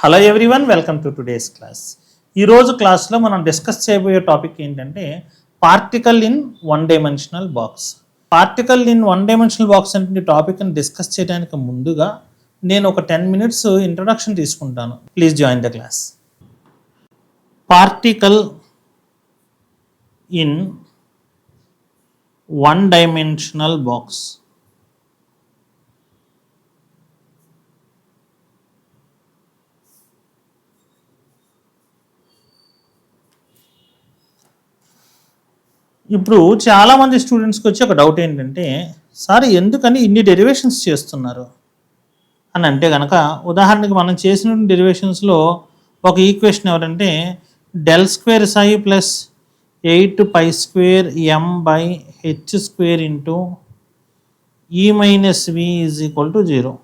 Hello everyone, welcome to today's class. ఈరోజు క్లాస్లో మనం డిస్కస్ చేయబోయే టాపిక్ ఏంటంటే particle in one dimensional box. Particle in one dimensional box అంటే టాపిక్ని డిస్కస్ చేయడానికి ముందుగా నేను ఒక 10 minutes ఇంట్రొడక్షన్ తీసుకుంటాను. Please join the class. Particle in one dimensional box. ఇప్పుడు చాలామంది స్టూడెంట్స్కి వచ్చి ఒక డౌట్ ఏంటంటే, సార్ ఎందుకని ఇన్ని డెరివేషన్స్ చేస్తున్నారు అని అంటే కనుక, ఉదాహరణకి మనం చేసిన డెరివేషన్స్లో ఒక ఈక్వేషన్ ఎవరంటే del square psi plus 8 pi square m by h square into e minus v is equal to 0.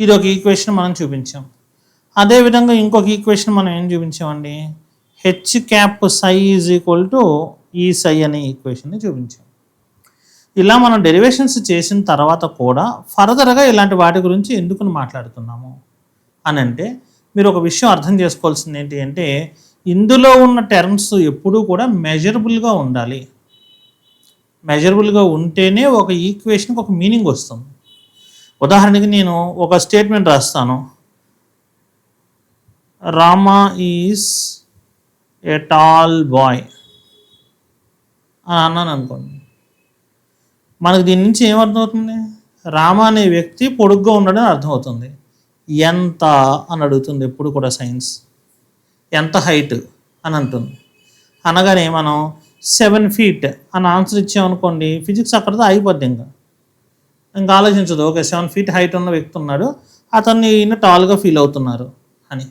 ఇది ఒక ఈక్వేషన్ మనం చూపించాం. అదేవిధంగా ఇంకొక ఈక్వేషన్ మనం ఏం చూపించామండి, H cap psi is equal to E psi అనే ఈక్వేషన్ని చూపించాం. ఇలా మనం డెరివేషన్స్ చేసిన తర్వాత కూడా ఫర్దర్గా ఇలాంటి వాటి గురించి ఎందుకు మాట్లాడుతున్నాము అని అంటే, మీరు ఒక విషయం అర్థం చేసుకోవాల్సింది ఏంటి అంటే, ఇందులో ఉన్న టర్మ్స్ ఎప్పుడూ కూడా మెజరబుల్గా ఉండాలి. మెజరబుల్గా ఉంటేనే ఒక ఈక్వేషన్కి ఒక మీనింగ్ వస్తుంది. ఉదాహరణకి నేను ఒక స్టేట్మెంట్ రాస్తాను, Rama is a tall boy అని అన్నాను అనుకోండి. మనకు దీని నుంచి ఏమర్థమవుతుంది, రామ అనే వ్యక్తి పొడుగ్గా ఉండడం అర్థమవుతుంది. ఎంత అని అడుగుతుంది ఎప్పుడు కూడా సైన్స్, ఎంత హైట్ అని అంటుంది. అనగానే మనం 7 feet అని ఆన్సర్ ఇచ్చామనుకోండి, ఫిజిక్స్ అక్కడితో అయిపోద్ది. ఇంకా ఆలోచించదు, ఓకే 7 feet హైట్ ఉన్న వ్యక్తి ఉన్నాడు, అతన్ని ఈయన టాల్గా ఫీల్ అవుతున్నారు అని.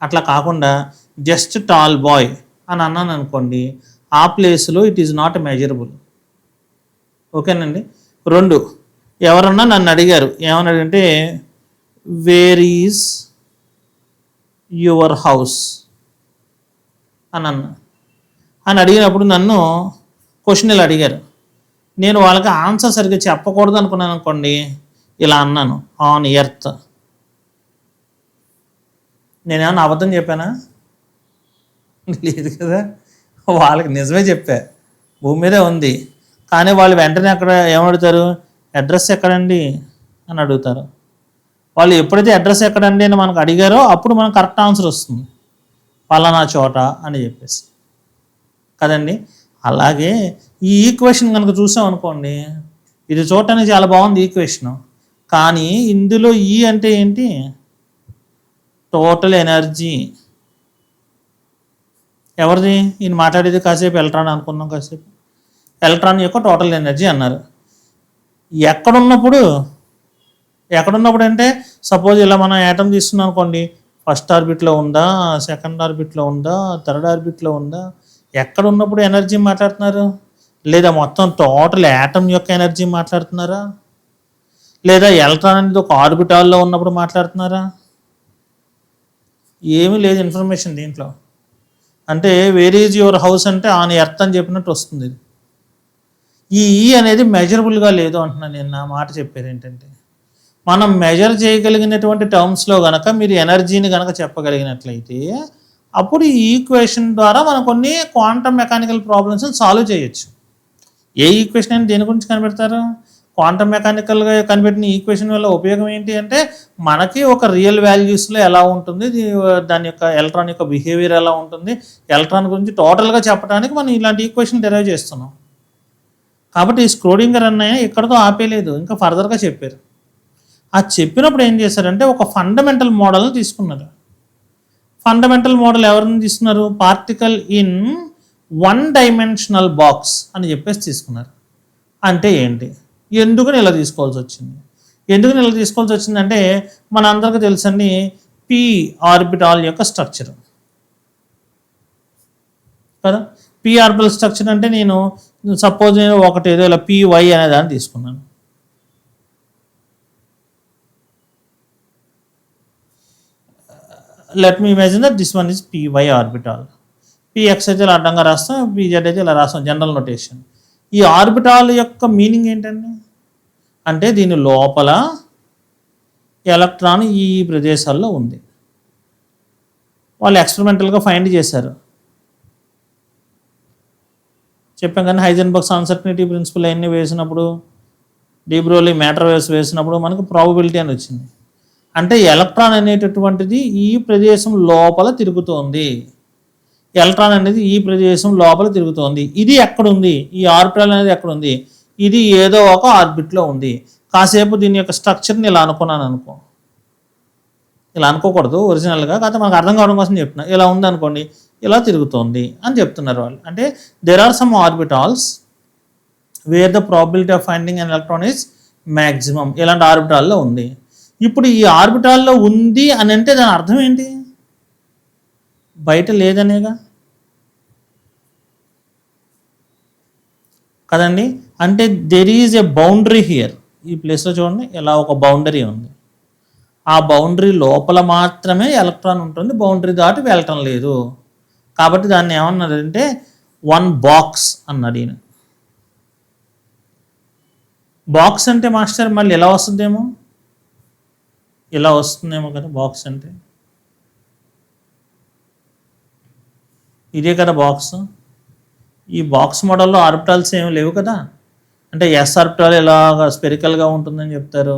అట్లా కాకుండా జస్ట్ టాల్ బాయ్ అని అన్నాను అనుకోండి, ఆ ప్లేస్లో ఇట్ ఈజ్ నాట్ మెజరబుల్. ఓకేనండి. 2, ఎవరన్నా నన్ను అడిగారు, ఏమని అడిగంటే వేర్ ఈజ్ యువర్ హౌస్ అని అడిగినప్పుడు నన్ను క్వశ్చన్ ఇలా అడిగారు. నేను వాళ్ళకి ఆన్సర్ సరిగ్గా చెప్పకూడదు అనుకున్నాను అనుకోండి, ఇలా అన్నాను, ఆన్ ఎర్త్. నేనేమన్నా అబద్ధం చెప్పానా? లేదు కదా, వాళ్ళకి నిజమే చెప్పా, భూమి మీదే ఉంది. కానీ వాళ్ళు వెంటనే అక్కడ ఏమడుగుతారు, అడ్రస్ ఎక్కడండి అని అడుగుతారు. వాళ్ళు ఎప్పుడైతే అడ్రస్ ఎక్కడండి అని మనకు అడిగారో అప్పుడు మనకు కరెక్ట్ ఆన్సర్ వస్తుంది, పలానా చోట అని చెప్పేసి కదండి. అలాగే ఈ ఈక్వేషన్ కనుక చూసాం అనుకోండి, ఇది చూడటానికి చాలా బాగుంది ఈక్వేషను, కానీ ఇందులో ఈ అంటే ఏంటి, టోటల్ ఎనర్జీ. ఎవరిది, ఈయన మాట్లాడేది కాసేపు ఎలక్ట్రాన్ అనుకున్నాం, కాసేపు ఎలక్ట్రాన్ యొక్క టోటల్ ఎనర్జీ అన్నారు. ఎక్కడున్నప్పుడు అంటే సపోజ్ ఇలా మనం యాటమ్ తీసుకున్నాం అనుకోండి, ఫస్ట్ ఆర్బిట్లో ఉందా, సెకండ్ ఆర్బిట్లో ఉందా, థర్డ్ ఆర్బిట్లో ఉందా, ఎక్కడ ఉన్నప్పుడు ఎనర్జీ మాట్లాడుతున్నారు? లేదా మొత్తం టోటల్ యాటమ్ యొక్క ఎనర్జీ మాట్లాడుతున్నారా, లేదా ఎలక్ట్రాన్ అనేది ఒక ఆర్బిటాల్లో ఉన్నప్పుడు మాట్లాడుతున్నారా? ఏమీ లేదు ఇన్ఫర్మేషన్ దీంట్లో. అంటే వేర్ ఈజ్ యువర్ హౌస్ అంటే ఆన్ ఎర్త్ అని చెప్పినట్టు వస్తుంది. ఈ అనేది మెజరబుల్గా లేదు అంటున్నాను నేను. నా మాట చెప్పేది ఏంటంటే, మనం మెజర్ చేయగలిగినటువంటి టర్మ్స్లో కనుక మీరు ఎనర్జీని కనుక చెప్పగలిగినట్లయితే అప్పుడు ఈ ఈక్వేషన్ ద్వారా మనం కొన్ని క్వాంటమ్ మెకానికల్ ప్రాబ్లమ్స్ సాల్వ్ చేయొచ్చు. ఏ ఈక్వేషన్ అని దేని గురించి కనిపెడతారు? క్వాంటమ్ మెకానికల్గా కనిపెట్టిన ఈక్వేషన్ వల్ల ఉపయోగం ఏంటి అంటే, మనకి ఒక రియల్ వాల్యూస్లో ఎలా ఉంటుంది, దాని యొక్క ఎలక్ట్రాన్ యొక్క బిహేవియర్ ఎలా ఉంటుంది, ఎలక్ట్రాన్ గురించి టోటల్గా చెప్పడానికి మనం ఇలాంటి ఈక్వేషన్ డెరైవ్ చేస్తున్నాం. కాబట్టి ఈ స్క్రోడింగర్ అన్నయ్య ఇక్కడతో ఆపేయలేదు, ఇంకా ఫర్దర్గా చెప్పారు. ఆ చెప్పినప్పుడు ఏం చేశారంటే ఒక ఫండమెంటల్ మోడల్ని తీసుకున్నారు. ఫండమెంటల్ మోడల్ ఎవరిని తీసుకున్నారు, particle in one dimensional box అని చెప్పేసి తీసుకున్నారు. అంటే ఏంటి, ఎందుకని ఇలా తీసుకోవాల్సి వచ్చిందంటే మన అందరికీ తెలుసండి పి ఆర్బిటాల్ యొక్క స్ట్రక్చర్ కదా. పి ఆర్బిటాల్ స్ట్రక్చర్ అంటే నేను సపోజ్ ఒకటి ఏదో ఇలా పివై అనే దాన్ని తీసుకున్నాను. Let me imagine that this one is P Y orbital. P X అయితే ఇలా అడ్డంగా రాస్తాం, పిజెడ్ అయితే ఇలా రాస్తాం, జనరల్ నోటేషన్. ఈ ఆర్బిటాల్ యొక్క మీనింగ్ ఏంటండి అంటే, దీని లోపల ఎలక్ట్రాన్ ఈ ప్రదేశాల్లో ఉంది. వాళ్ళు ఎక్స్పెరిమెంటల్గా ఫైండ్ చేశారు. చెప్పాం కానీ హైజెన్బర్గ్స్ అన్సర్టనిటీ ప్రిన్సిపల్ అన్నీ వేసినప్పుడు, డి బ్రోలీ మ్యాటర్ వేవ్స్ వేసినప్పుడు మనకు ప్రాబబిలిటీ అని వచ్చింది. అంటే ఎలక్ట్రాన్ అనేటటువంటిది ఈ ప్రదేశం లోపల తిరుగుతోంది. ఎలక్ట్రాన్ అనేది ఈ ప్రదేశం లోపల తిరుగుతోంది. ఇది ఎక్కడుంది? ఈ ఆర్బిటాల్ అనేది ఎక్కడుంది? ఇది ఏదో ఒక ఆర్బిట్లో ఉంది. కాసేపు దీని యొక్క స్ట్రక్చర్ని ఇలా అనుకున్నాను అనుకో, ఇలా అనుకోకూడదు ఒరిజినల్గా, కాకపోతే మనకు అర్థం కావడం కోసం చెప్తున్నా. ఇలా ఉంది అనుకోండి, ఇలా తిరుగుతోంది అని చెప్తున్నారు వాళ్ళు. అంటే there are some orbitals where the probability of finding an electron is maximum. ఇలాంటి ఆర్బిటాల్లో ఉంది. ఇప్పుడు ఈ ఆర్బిటాల్లో ఉంది అని అంటే దాని అర్థం ఏంటి? బయట లేదనేగా కదండి. అంటే there is a boundary here. ఈ ప్లేస్లో చూడండి, ఇలా ఒక బౌండరీ ఉంది. ఆ బౌండరీ లోపల మాత్రమే ఎలక్ట్రాన్ ఉంటుంది, బౌండరీ దాటి వెళ్ళటం లేదు. కాబట్టి దాన్ని ఏమన్నారంటే వన్ బాక్స్ అన్నాడు ఈయన. బాక్స్ అంటే మాస్టర్ మళ్ళీ ఎలా వస్తుందేమో, ఇలా వస్తుందేమో కదా బాక్స్ అంటే. ఇదే కదా బాక్స్. ఈ బాక్స్ మోడల్లో ఆర్బిటాల్స్ ఏమి లేవు కదా. అంటే ఎస్ ఆర్బిటాల్ ఇలాగా స్పెరికల్గా ఉంటుందని చెప్తారు,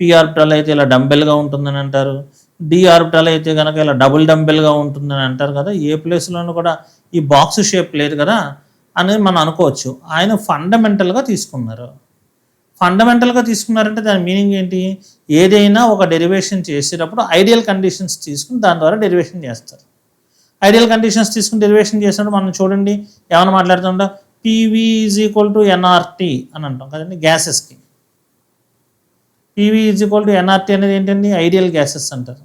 పి ఆర్బిటాల్ అయితే ఇలా డంబెల్గా ఉంటుందని అంటారు, డి ఆర్బిటాల్ అయితే కనుక ఇలా డబుల్ డంబెల్గా ఉంటుందని అంటారు కదా. ఏ ప్లేస్లోనూ కూడా ఈ బాక్స్ షేప్ లేదు కదా అనేది మనం అనుకోవచ్చు. ఆయన ఫండమెంటల్గా తీసుకున్నారు. ఫండమెంటల్గా తీసుకున్నారంటే దాని మీనింగ్ ఏంటి? ఏదైనా ఒక డెరివేషన్ చేసేటప్పుడు ఐడియల్ కండిషన్స్ తీసుకుని దాని ద్వారా డెరివేషన్ చేస్తారు. ఐడియల్ కండిషన్స్ తీసుకుని డెరివేషన్ చేసినప్పుడు మనం చూడండి ఏమైనా మాట్లాడుతుంటా, PV is equal to NRT అని అంటాం కదండి గ్యాసెస్కి. PV is equal to NRT అనేది ఏంటండి? ఐడియల్ గ్యాసెస్ అంటారు.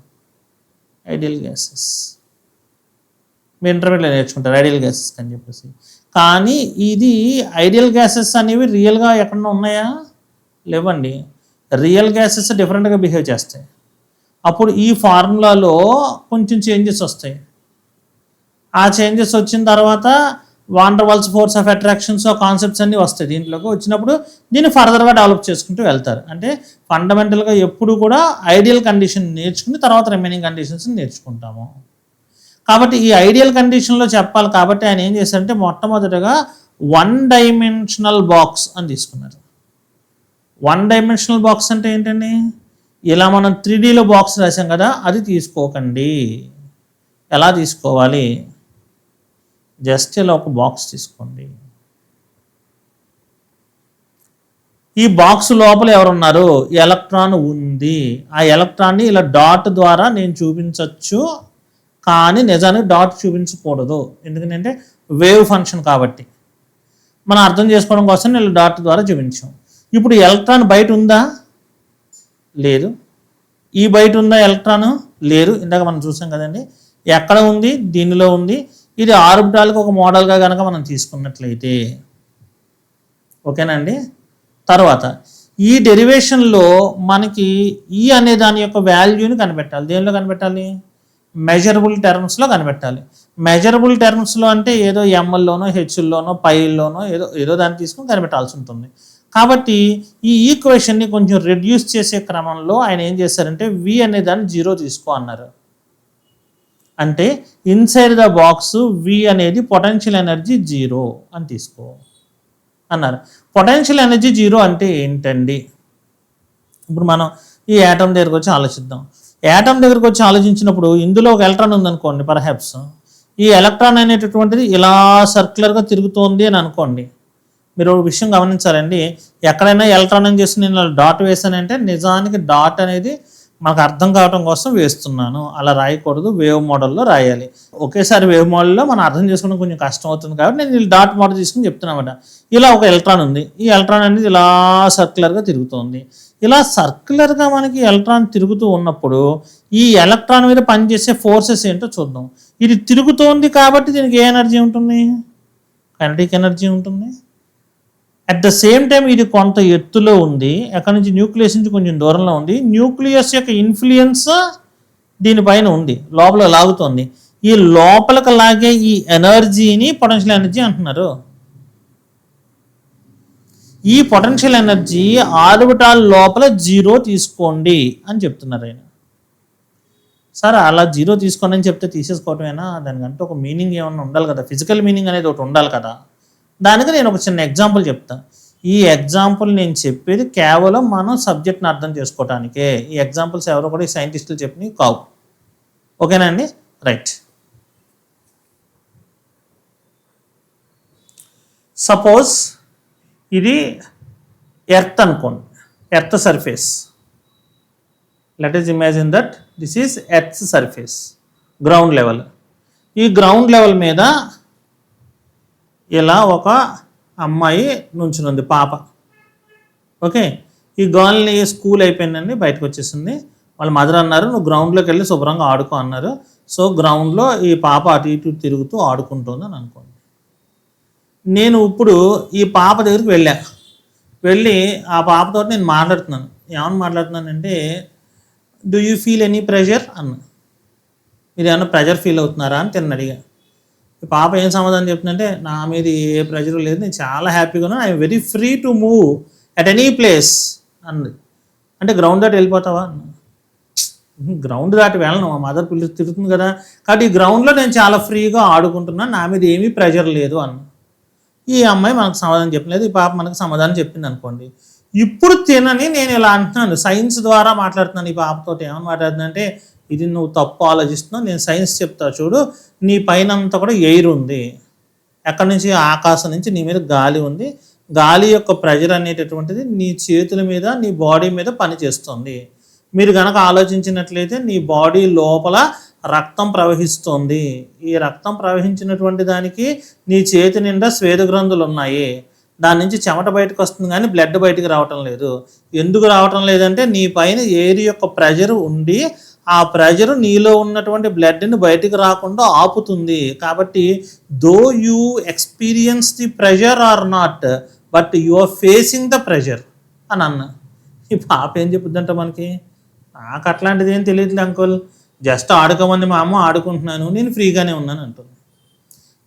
ఐడియల్ గ్యాసెస్ మీ ఇంటర్మీడియట్లో నేర్చుకుంటారు ఐడియల్ గ్యాసెస్ అని చెప్పేసి. కానీ ఇది ఐడియల్ గ్యాసెస్ అనేవి రియల్గా ఎక్కడన్నా ఉన్నాయా? లేవండి. రియల్ గ్యాసెస్ డిఫరెంట్గా బిహేవ్ చేస్తాయి. అప్పుడు ఈ ఫార్ములాలో కొంచెం చేంజెస్ వస్తాయి. ఆ చేంజెస్ వచ్చిన తర్వాత van der Waals force of attractions concepts అన్నీ వస్తాయి. దీంట్లోకి వచ్చినప్పుడు దీన్ని ఫర్దర్గా డెవలప్ చేసుకుంటూ వెళ్తారు. అంటే ఫండమెంటల్గా ఎప్పుడు కూడా ఐడియల్ కండిషన్ నేర్చుకుని తర్వాత రిమైనింగ్ కండిషన్స్ నేర్చుకుంటాము. కాబట్టి ఈ ఐడియల్ కండిషన్లో చెప్పాలి కాబట్టి ఆయన ఏం చేశారంటే మొట్టమొదటిగా వన్ డైమెన్షనల్ బాక్స్ అని తీసుకున్నారు. వన్ డైమెన్షనల్ బాక్స్ అంటే ఏంటండి? ఇలా మనం 3Dలో బాక్స్ రాసాం కదా, అది తీసుకోకండి. ఎలా తీసుకోవాలి? జస్ట్ ఇలా ఒక బాక్స్ తీసుకోండి. ఈ బాక్స్ లోపల ఎవరున్నారు? ఎలక్ట్రాన్ ఉంది. ఆ ఎలక్ట్రాన్ని ఇలా డాట్ ద్వారా నేను చూపించవచ్చు, కానీ నిజానికి డాట్ చూపించకూడదు. ఎందుకంటే వేవ్ ఫంక్షన్ కాబట్టి మనం అర్థం చేసుకోవడం కోసం నేను డాట్ ద్వారా చూపించాం. ఇప్పుడు ఎలక్ట్రాన్ బయట ఉందా? లేదు. ఈ బయట ఉందా ఎలక్ట్రాన్? లేదు. ఇందాక మనం చూసాం కదండి. ఎక్కడ ఉంది? దీనిలో ఉంది. ఇది ఆర్బిటాల్కి ఒక మోడల్గా కనుక మనం తీసుకున్నట్లయితే ఓకేనండి. తర్వాత ఈ డెరివేషన్లో మనకి ఈ అనే దాని యొక్క వాల్యూని కనిపెట్టాలి. దేనిలో కనిపెట్టాలి? మెజరబుల్ టర్మ్స్లో కనిపెట్టాలి. మెజరబుల్ టర్మ్స్లో అంటే ఏదో ఎంఎల్లోనో హెచ్లోనో పైల్లోనో ఏదో దాన్ని తీసుకుని కనిపెట్టాల్సి ఉంటుంది. కాబట్టి ఈ ఈక్వేషన్ని కొంచెం రెడ్యూస్ చేసే క్రమంలో ఆయన ఏం చేశారంటే వి అనే దాన్ని 0 తీసుకో అన్నారు. అంటే ఇన్సైడ్ ద బాక్స్ వి అనేది పొటెన్షియల్ ఎనర్జీ 0 అని తీసుకో అన్నారు. పొటెన్షియల్ ఎనర్జీ 0 అంటే ఏంటండి? ఇప్పుడు మనం ఈ యాటమ్ దగ్గరకు వచ్చి ఆలోచిద్దాం. యాటమ్ దగ్గరకు వచ్చి ఆలోచించినప్పుడు ఇందులో ఒక ఎలక్ట్రాన్ ఉందనుకోండి, పర్హాప్స్ ఈ ఎలక్ట్రాన్ అనేటటువంటిది ఇలా సర్క్యులర్గా తిరుగుతోంది అని అనుకోండి. మీరు ఒక విషయం గమనించాలండి, ఎక్కడైనా ఎలక్ట్రాన్ అని చేసి నేను డాట్ వేసానంటే నిజానికి డాట్ అనేది మాకు అర్థం కావడం కోసం వేస్తున్నాను. అలా రాయకూడదు, వేవ్ మోడల్లో రాయాలి. ఒకేసారి వేవ్ మోడల్లో మనం అర్థం చేసుకోవడం కొంచెం కష్టం అవుతుంది కాబట్టి నేను డాట్ మోడల్ తీసుకుని చెప్తున్నామాట. ఇలా ఒక ఎలక్ట్రాన్ ఉంది. ఈ ఎలక్ట్రాన్ అనేది ఇలా సర్క్యులర్గా తిరుగుతోంది. ఇలా సర్క్యులర్గా మనకి ఎలక్ట్రాన్ తిరుగుతూ ఉన్నప్పుడు ఈ ఎలక్ట్రాన్ మీద పనిచేసే ఫోర్సెస్ ఏంటో చూద్దాం. ఇది తిరుగుతోంది కాబట్టి దీనికి ఏ ఎనర్జీ ఉంటుంది? కైనెటిక్ ఎనర్జీ ఉంటుంది. అట్ ద సేమ్ టైం ఇది కొంత ఎత్తులో ఉంది, ఎక్కడి నుంచి న్యూక్లియస్ నుంచి కొంచెం దూరంలో ఉంది. న్యూక్లియస్ యొక్క ఇన్ఫ్లుయెన్స్ దీనిపైన ఉంది, లోపల లాగుతోంది. ఈ లోపలికి లాగే ఈ ఎనర్జీని పొటెన్షియల్ ఎనర్జీ అంటున్నారు. ఈ పొటెన్షియల్ ఎనర్జీ ఆర్బిటాల్ లోపల 0 తీసుకోండి అని చెప్తున్నారు ఆయన. సార్ అలా జీరో తీసుకోండి అని చెప్తే తీసేసుకోవటమేనా, దానికంటే ఒక మీనింగ్ ఏమన్నా ఉండాలి కదా, ఫిజికల్ మీనింగ్ అనేది ఒకటి ఉండాలి కదా. దానికి నేను ఒక చిన్న ఎగ్జాంపుల్ చెప్తాను. ఈ ఎగ్జాంపుల్ నేను చెప్పేది కేవలం మనం సబ్జెక్ట్ని అర్థం చేసుకోవటానికే. ఈ ఎగ్జాంపుల్స్ ఎవరో కూడా ఈ సైంటిస్టులు చెప్పినవి కావు. ఓకేనా అండి? రైట్. సపోజ్ ఇది ఎర్త్ అనుకోండి, earth surface. Let us imagine that this is earth surface, ground level. ఈ గ్రౌండ్ లెవెల్ మీద ఇలా ఒక అమ్మాయి నుంచునుంది, పాప. ఓకే, ఈ గర్ల్ని స్కూల్ అయిపోయిందండి, బయటకు వచ్చేసింది. వాళ్ళ మదర్ అన్నారు నువ్వు గ్రౌండ్లోకి వెళ్ళి శుభ్రంగా ఆడుకో అన్నారు. సో గ్రౌండ్లో ఈ పాప అటు ఇటు తిరుగుతూ ఆడుకుంటుంది అని అనుకోండి. నేను ఇప్పుడు ఈ పాప దగ్గరికి వెళ్ళి ఆ పాపతో నేను మాట్లాడుతున్నాను. ఏమని మాట్లాడుతున్నానంటే, do you feel any pressure అన్న. మీరు ఏమన్నా ప్రెషర్ ఫీల్ అవుతున్నారా అని తిన్న అడిగా. ఈ పాప ఏం సమాధానం చెప్తుందంటే, నా మీద ఏ ప్రెషర్ లేదు, నేను చాలా హ్యాపీగా ఉన్నాను, I'm very free to move at any place అంది. అంటే గ్రౌండ్ దాటి వెళ్ళిపోతావా అన్న. గ్రౌండ్ దాటి వెళ్ళను, మా మదర్ పిల్లలు తిరుగుతుంది కదా, కాబట్టి ఈ గ్రౌండ్లో నేను చాలా ఫ్రీగా ఆడుకుంటున్నాను, నా మీద ఏమీ ప్రెషర్ లేదు అన్న. ఈ అమ్మాయి మనకు సమాధానం చెప్పలేదు, ఈ పాప మనకు సమాధానం చెప్పింది అనుకోండి. ఇప్పుడు తినని నేను ఇలా అంటున్నాను, సైన్స్ ద్వారా మాట్లాడుతున్నాను. ఈ పాపతో ఏమని మాట్లాడుతున్నా అంటే, ఇది నువ్వు తప్పు ఆలోచిస్తున్నావు, నేను సైన్స్ చెప్తా చూడు. నీ పైన అంతా కూడా ఎయిర్ ఉంది, ఎక్కడి నుంచి, ఆకాశం నుంచి నీ మీద గాలి ఉంది. గాలి యొక్క ప్రెషర్ అనేటటువంటిది నీ చేతుల మీద, నీ బాడీ మీద పనిచేస్తుంది. మీరు కనుక ఆలోచించినట్లయితే నీ బాడీ లోపల రక్తం ప్రవహిస్తుంది. ఈ రక్తం ప్రవహించినటువంటి దానికి నీ చేతి నిండా స్వేద గ్రంథులు ఉన్నాయి. దాని నుంచి చెమట బయటకు వస్తుంది కానీ బ్లడ్ బయటకు రావటం లేదు. ఎందుకు రావటం లేదంటే నీ పైన ఎయిర్ యొక్క ప్రెషర్ ఉండి ఆ ప్రెషర్ నీలో ఉన్నటువంటి బ్లడ్ని బయటకు రాకుండా ఆపుతుంది. కాబట్టి though you experience the pressure or not, but you are facing the pressure అని అన్న. ఈ పాప ఏం చెప్పుద్దంట మనకి, నాకు అట్లాంటిది ఏం తెలియట్లే అంకుల్, జస్ట్ ఆడుకోమంది మా అమ్మ, ఆడుకుంటున్నాను, నేను ఫ్రీగానే ఉన్నాను అంటుంది.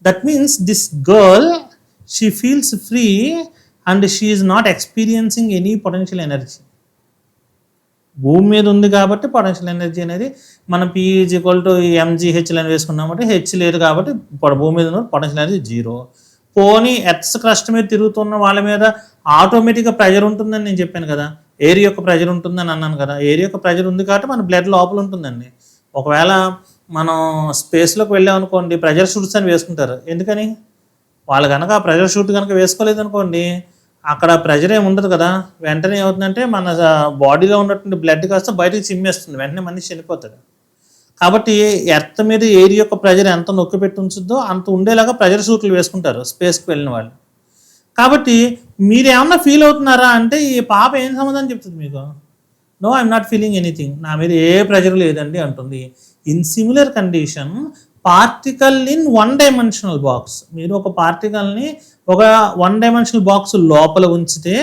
That means this girl, she feels free and she is not experiencing any potential energy. భూమి మీద ఉంది కాబట్టి పొటెన్షియల్ ఎనర్జీ అనేది మనం P=mgh అని వేసుకున్నామంటే హెచ్ లేదు కాబట్టి భూమి మీద ఉన్న పొటెన్షియల్ ఎనర్జీ జీరో. పోనీ ఎర్త్ క్రస్ట్ మీద తిరుగుతున్న వాళ్ళ మీద ఆటోమేటిక్గా ప్రెషర్ ఉంటుందని నేను చెప్పాను కదా, ఎయిర్ యొక్క ప్రెషర్ ఉంటుందని అన్నాను కదా. ఎయిర్ యొక్క ప్రెషర్ ఉంది కాబట్టి మన బ్లడ్ లోపల ఉంటుందండి. ఒకవేళ మనం స్పేస్లోకి వెళ్ళామనుకోండి, ప్రెషర్ షూట్స్ అని వేసుకుంటారు. ఎందుకని, వాళ్ళు కనుక ఆ ప్రెషర్ షూట్ కనుక వేసుకోలేదు అనుకోండి, అక్కడ ప్రెషర్ ఏమి ఉండదు కదా. వెంటనే ఏమవుతుందంటే మన బాడీలో ఉన్నటువంటి బ్లడ్ కాస్త బయటకు చిమ్మేస్తుంది, వెంటనే మనిషి చనిపోతాడు. కాబట్టి ఎర్త్ మీద ఎయిర్ యొక్క ప్రెషర్ ఎంత నొక్కి పెట్టి ఉంచుద్దో అంత ఉండేలాగా ప్రెషర్ షూట్లు వేసుకుంటారు స్పేస్కి వెళ్ళిన వాళ్ళు. కాబట్టి మీరు ఏమన్నా ఫీల్ అవుతున్నారా అంటే ఈ పాప ఏం సమాధానం చెప్తుంది మీకు, no I'm not feeling anything, నా మీద ఏ ప్రెషర్ లేదండి అంటుంది. In similar condition particle in one dimensional box, మీరు ఒక పార్టికల్ని ఒక వన్ డైమెన్షనల్ బాక్స్ లోపల ఉంచితే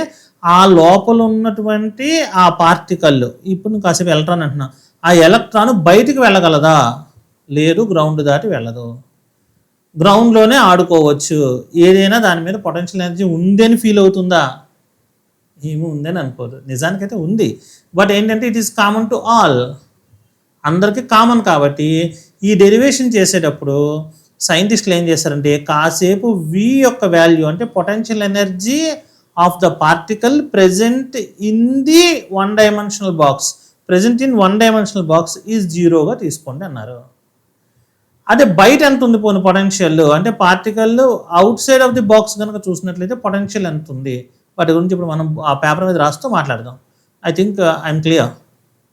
ఆ లోపల ఉన్నటువంటి ఆ పార్టికల్, ఇప్పుడు నేను కాసేపు ఎలక్ట్రాన్ అంటున్నా, ఆ ఎలక్ట్రాన్ బయటికి వెళ్ళగలదా, లేదు, గ్రౌండ్ దాటి వెళ్ళదు. గ్రౌండ్లోనే ఆడుకోవచ్చు. ఏదైనా దాని మీద పొటెన్షియల్ ఎనర్జీ ఉందని ఫీల్ అవుతుందా, ఏమీ ఉందని అనుకోదు. నిజానికైతే ఉంది, బట్ ఏంటంటే it is common to all, అందరికీ కామన్. కాబట్టి ఈ డెరివేషన్ చేసేటప్పుడు సైంటిస్టులు ఏం చేస్తారంటే కాసేపు V యొక్క వాల్యూ అంటే potential energy of the particle present in the one dimensional box, present in one dimensional box is జీరోగా తీసుకోండి అన్నారు. అదే బయట ఎంత ఉంది పోనీ పొటెన్షియల్ అంటే particle outside of the box కనుక చూసినట్లయితే పొటెన్షియల్ ఎంత ఉంది, వాటి గురించి ఇప్పుడు మనం ఆ పేపర్ మీద రాస్తూ మాట్లాడదాం. I think I'm clear.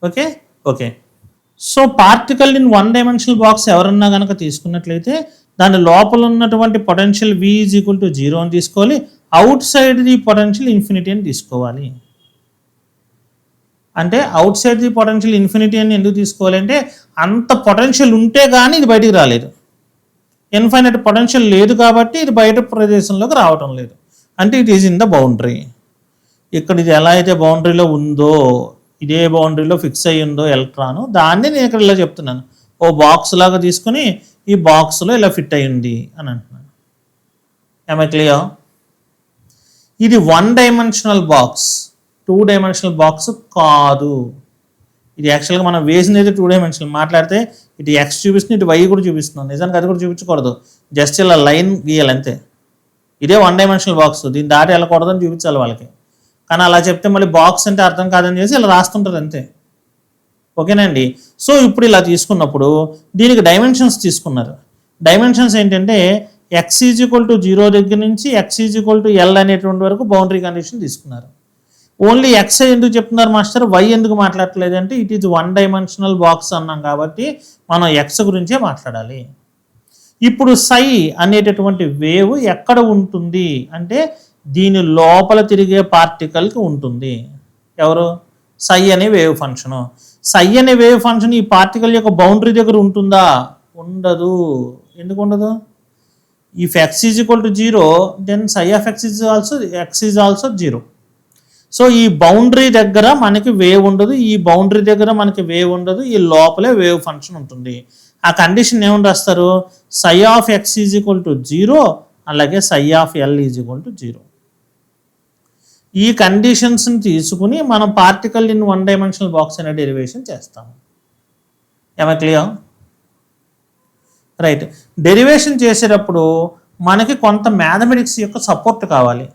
Okay okay so particle in one dimensional box ఎవరన్నా కనుక తీసుకున్నట్లయితే దాని లోపల ఉన్నటువంటి పొటెన్షియల్ V=0 అని తీసుకోవాలి, out side the potential infinity అని తీసుకోవాలి. అంటే out side the potential infinity అని ఎందుకు తీసుకోవాలి అంటే అంత పొటెన్షియల్ ఉంటే కానీ ఇది బయటికి రాలేదు. ఇన్ఫైనైట్ పొటెన్షియల్ లేదు కాబట్టి ఇది బయట ప్రదేశంలోకి రావటం లేదు, అంటే it is in the boundary. ఇక్కడ ఇది ఎలా అయితే బౌండరీలో ఉందో ఇదే బౌండరీలో ఫిక్స్ అయ్యి ఉందో ఎలక్ట్రాన్, దాన్ని నేను ఇక్కడ ఇలా చెప్తున్నాను, ఓ బాక్స్ లాగా తీసుకుని ఈ బాక్స్లో ఇలా ఫిట్ అయ్యి ఉంది అని అంటున్నాను. ఏమై క్లియర్? ఇది one dimensional box, two dimensional box కాదు. ఇది యాక్చువల్గా మనం వేసింది అయితే 2 డైమెన్షనల్ మాట్లాడితే ఇటు ఎక్స్ చూపిస్తుంది, ఇటు వై కూడా చూపిస్తున్నాం. నిజానికి అది కూడా చూపించకూడదు, జస్ట్ ఇలా లైన్ గీయాలి అంతే. ఇదే 1 డైమెన్షనల్ బాక్స్, దీన్ని దాటి వెళ్ళకూడదని చూపించాలి వాళ్ళకి. కానీ అలా చెప్తే మళ్ళీ బాక్స్ అంటే అర్థం కాదని చేసి ఇలా రాస్తుంటారు అంతే. ఓకేనండి. సో ఇప్పుడు ఇలా తీసుకున్నప్పుడు దీనికి డైమెన్షన్స్ తీసుకున్నారు. డైమెన్షన్స్ ఏంటంటే x = 0 దగ్గర నుంచి x = L అనేటువంటి వరకు బౌండరీ కండిషన్ తీసుకున్నారు. ఓన్లీ ఎక్స్ ఎందుకు చెప్తున్నారు మాస్టర్, వై ఎందుకు మాట్లాడట్లేదు అంటే ఇట్ ఈజ్ 1 డైమెన్షనల్ బాక్స్ అన్నాం కాబట్టి మనం ఎక్స్ గురించే మాట్లాడాలి. ఇప్పుడు సై అనేటటువంటి వేవ్ ఎక్కడ ఉంటుంది అంటే దీని లోపల తిరిగే పార్టికల్కి ఉంటుంది. ఎవరు? సై అనే వేవ్ ఫంక్షను. సై అనే వేవ్ ఫంక్షన్ ఈ పార్టికల్ యొక్క బౌండరీ దగ్గర ఉంటుందా? ఉండదు. ఎందుకు ఉండదు? If X = 0 then psi of X is also 0. So ఈ బౌండరీ దగ్గర మనకి వేవ్ ఉండదు, ఈ బౌండరీ దగ్గర మనకి వేవ్ ఉండదు, ఈ లోపలే వేవ్ ఫంక్షన్ ఉంటుంది. ఆ కండిషన్ ఏమని రాస్తారు? సై ఆఫ్ ఎక్స్ = 0 అలాగే సై ఆఫ్ ఎల్ = 0. ఈ కండిషన్స్ని తీసుకుని మనం పార్టికల్ ఇన్ 1 డైమెన్షనల్ బాక్స్ అనే డెరివేషన్ చేస్తాము. ఏమై క్లియర్? రైట్. డెరివేషన్ చేసేటప్పుడు మనకి కొంత మ్యాథమెటిక్స్ యొక్క సపోర్ట్ కావాలి.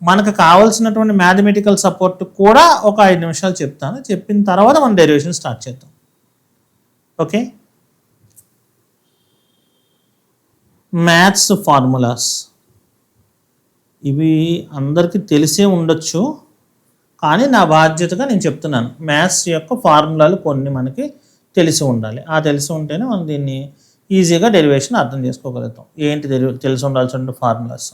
మనకు కావాల్సినటువంటి మ్యాథమెటికల్ సపోర్ట్ కూడా ఒక 5 నిమిషాలు చెప్తాను. చెప్పిన తర్వాత మనం డెరివేషన్ స్టార్ట్ చేద్దాం. ఓకే. మ్యాథ్స్ ఫార్ములాస్ ఇవి అందరికీ తెలిసే ఉండొచ్చు, కానీ నా బాధ్యతగా నేను చెప్తున్నాను. మ్యాథ్స్ యొక్క ఫార్ములాలు కొన్ని మనకి తెలిసి ఉండాలి. ఆ తెలిసి ఉంటేనే మనం దీన్ని ఈజీగా డెరివేషన్ అర్థం చేసుకోగలుగుతాం. ఏంటి తెలిసి ఉండాల్సిన ఫార్ములాస్?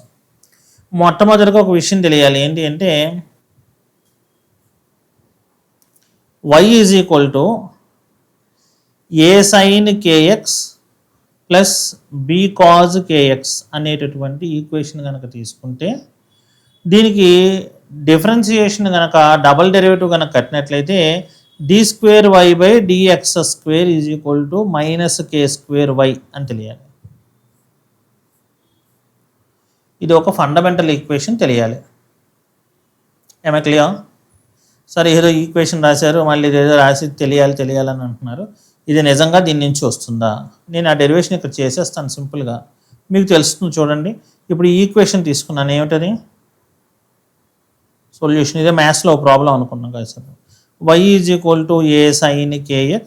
మొట్టమొదటిగా ఒక విషయం తెలియాలి. ఏంటి అంటే y = a sin kx plus b cos kx అనేటటువంటి ఈక్వేషన్ కనుక తీసుకుంటే దీనికి డిఫరెన్సియేషన్ కనుక డబల్ డెరివేటివ్ కనుక కట్టినట్లయితే d2y/dx² - k²y అని తెలియాలి. ఇది ఒక ఫండమెంటల్ ఈక్వేషన్ తెలియాలి. ఏమై క్లియర్? సరే, ఏదో ఈక్వేషన్ రాశారు, మళ్ళీ ఇదేదో రాసి తెలియాలని అంటున్నారు. ఇది నిజంగా దీని నుంచి వస్తుందా? నేను ఆ డెరివేషన్ ఇక్కడ చేసేస్తాను సింపుల్గా, మీకు తెలుస్తుంది చూడండి. ఇప్పుడు ఈ ఈక్వేషన్ తీసుకున్నాను, ఏమిటది? సొల్యూషన్. ఇదే మ్యాథ్స్లో ప్రాబ్లం అనుకున్నాం కదా sir. y = a sin kx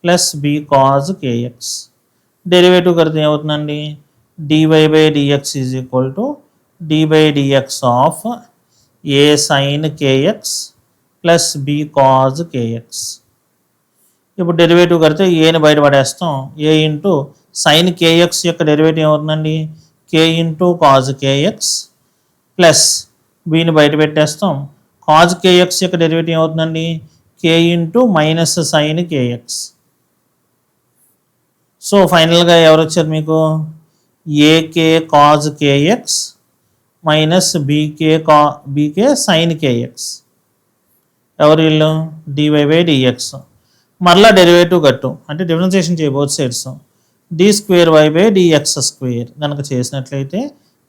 plus b cos kx. Derivative కడితే ఏమవుతుందండి? dy/dx = d/dx of a sin kx plus b cos kx. ఇప్పుడు డెరివేటివ్ కడితే ఏని బయట పడేస్తాం. a ఇంటూ sin kx యొక్క డెరివేటివ్ ఏమవుతుందండి? k into cos kx plus bని బయట పెట్టేస్తాం. cos kx యొక్క డెరివేటివ్ ఏమవుతుందండి? k into minus sin kx. So ఫైనల్గా ఎవరు వచ్చారు మీకు? ak cos kx minus bk sin kx. ఎవరు వీళ్ళు? dy/dx. మరలా డెరివేటివ్ కట్టు అంటే డిఫరెన్సియేషన్ చేయ బోత్ సైడ్స్. d²y/dx² కనుక చేసినట్లయితే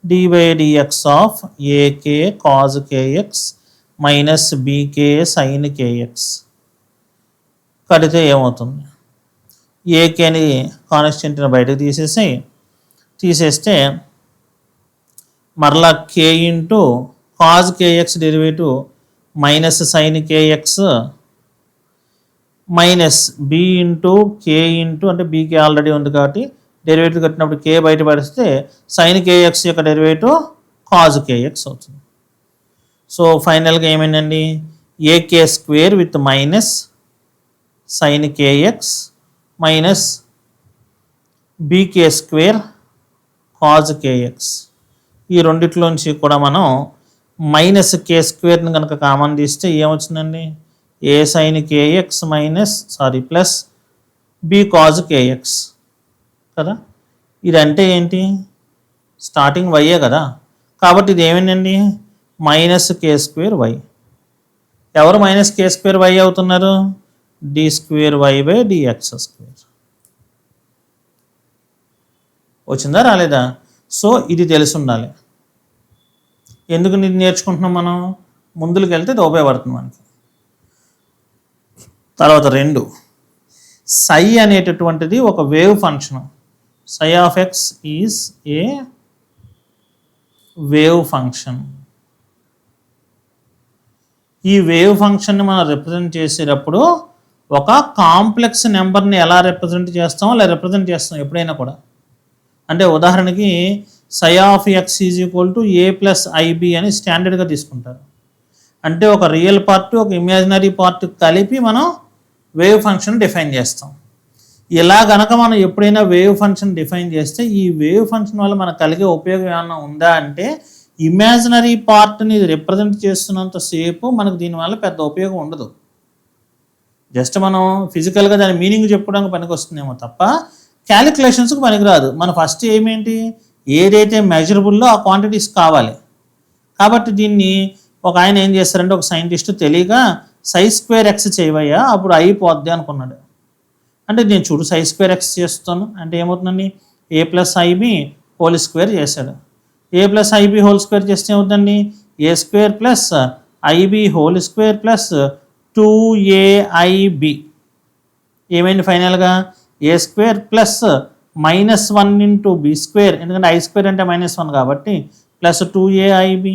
d/dx of ak cos kx minus bk sin kx. కడితే ఏమవుతుంది? ఏకేని కాన్స్టెంట్ని బయటకు తీసేస్తే మరలా k into cos kx derivative minus sin kx minus b into k into అంటే bk ఆల్రెడీ ఉంది కాబట్టి డెరివేటివ్ కట్టినప్పుడు k బయట పడిస్తే sin kx యొక్క డెరివేటివ్ cos kx అవుతుంది. సో ఫైనల్గా ఏమైందండి? ak² with minus sin kx minus bk² cos kx. ఈ రెండిట్లోంచి కూడా మనం మైనస్ k² కనుక కామన్ తీస్తే ఏమొచ్చిందండి? a sin kx plus b cos kx కదా. ఇదంటే ఏంటి? స్టార్టింగ్ వైయే కదా, కాబట్టి ఇది ఏమైందండి? Minus k²y. ఎవరు మైనస్ k²y అవుతున్నారు? d²y/dx². వచ్చిందా రాలేదా? సో ఇది తెలిసి ఉండాలి. ఎందుకు ఇది నేర్చుకుంటున్నాం మనం? ముందుకు వెళ్తే ఇది ఉపయోగపడుతుంది మనకి. తర్వాత 2 సై అనేటటువంటిది ఒక wave function. Psi of X is a wave function. ఈ వేవ్ ఫంక్షన్ని మనం రిప్రజెంట్ చేసేటప్పుడు ఒక కాంప్లెక్స్ నెంబర్ని ఎలా రిప్రజెంట్ చేస్తామో అలా రిప్రజెంట్ చేస్తాం ఎప్పుడైనా కూడా. అంటే ఉదాహరణకి psi of X is equal to A plus I B అని స్టాండర్డ్గా తీసుకుంటారు. అంటే ఒక రియల్ పార్ట్ ఒక ఇమాజినరీ పార్ట్ కలిపి మనం వేవ్ ఫంక్షన్ డిఫైన్ చేస్తాం. ఇలా గనక మనం ఎప్పుడైనా వేవ్ ఫంక్షన్ డిఫైన్ చేస్తే ఈ వేవ్ ఫంక్షన్ వల్ల మనకు కలిగే ఉపయోగం ఏమైనా ఉందా అంటే ఇమాజినరీ పార్ట్ని రిప్రజెంట్ చేస్తున్నంతసేపు మనకు దీనివల్ల పెద్ద ఉపయోగం ఉండదు. జస్ట్ మనం ఫిజికల్గా దాని మీనింగ్ చెప్పుకోవడానికి పనికి వస్తుందేమో తప్ప క్యాలిక్యులేషన్స్కి పనికిరాదు. మన ఫస్ట్ ఏమేంటి, ఏదైతే మెజరబుల్లో ఆ క్వాంటిటీస్ కావాలి. కాబట్టి దీన్ని ఒక ఆయన ఏం చేస్తారంటే ఒక సైంటిస్ట్ తెలియక సై స్క్వేర్ ఎక్స్ చేయవయ్యా అప్పుడు అయిపోద్ది అనుకున్నాడు. అంటే నేను చూడు సై స్క్వేర్ ఎక్స్ చేస్తాను అంటే ఏమవుతుందండి, A plus I B whole square చేశాడు. A plus I B whole square చేస్తే ఏమవుతుందండి, A square plus I B whole square plus 2aib ఏమైంది ఫైనల్గా, A square plus -1 into B square, ఎందుకంటే ఐ స్క్వేర్ అంటే -1 కాబట్టి ప్లస్ 2aib.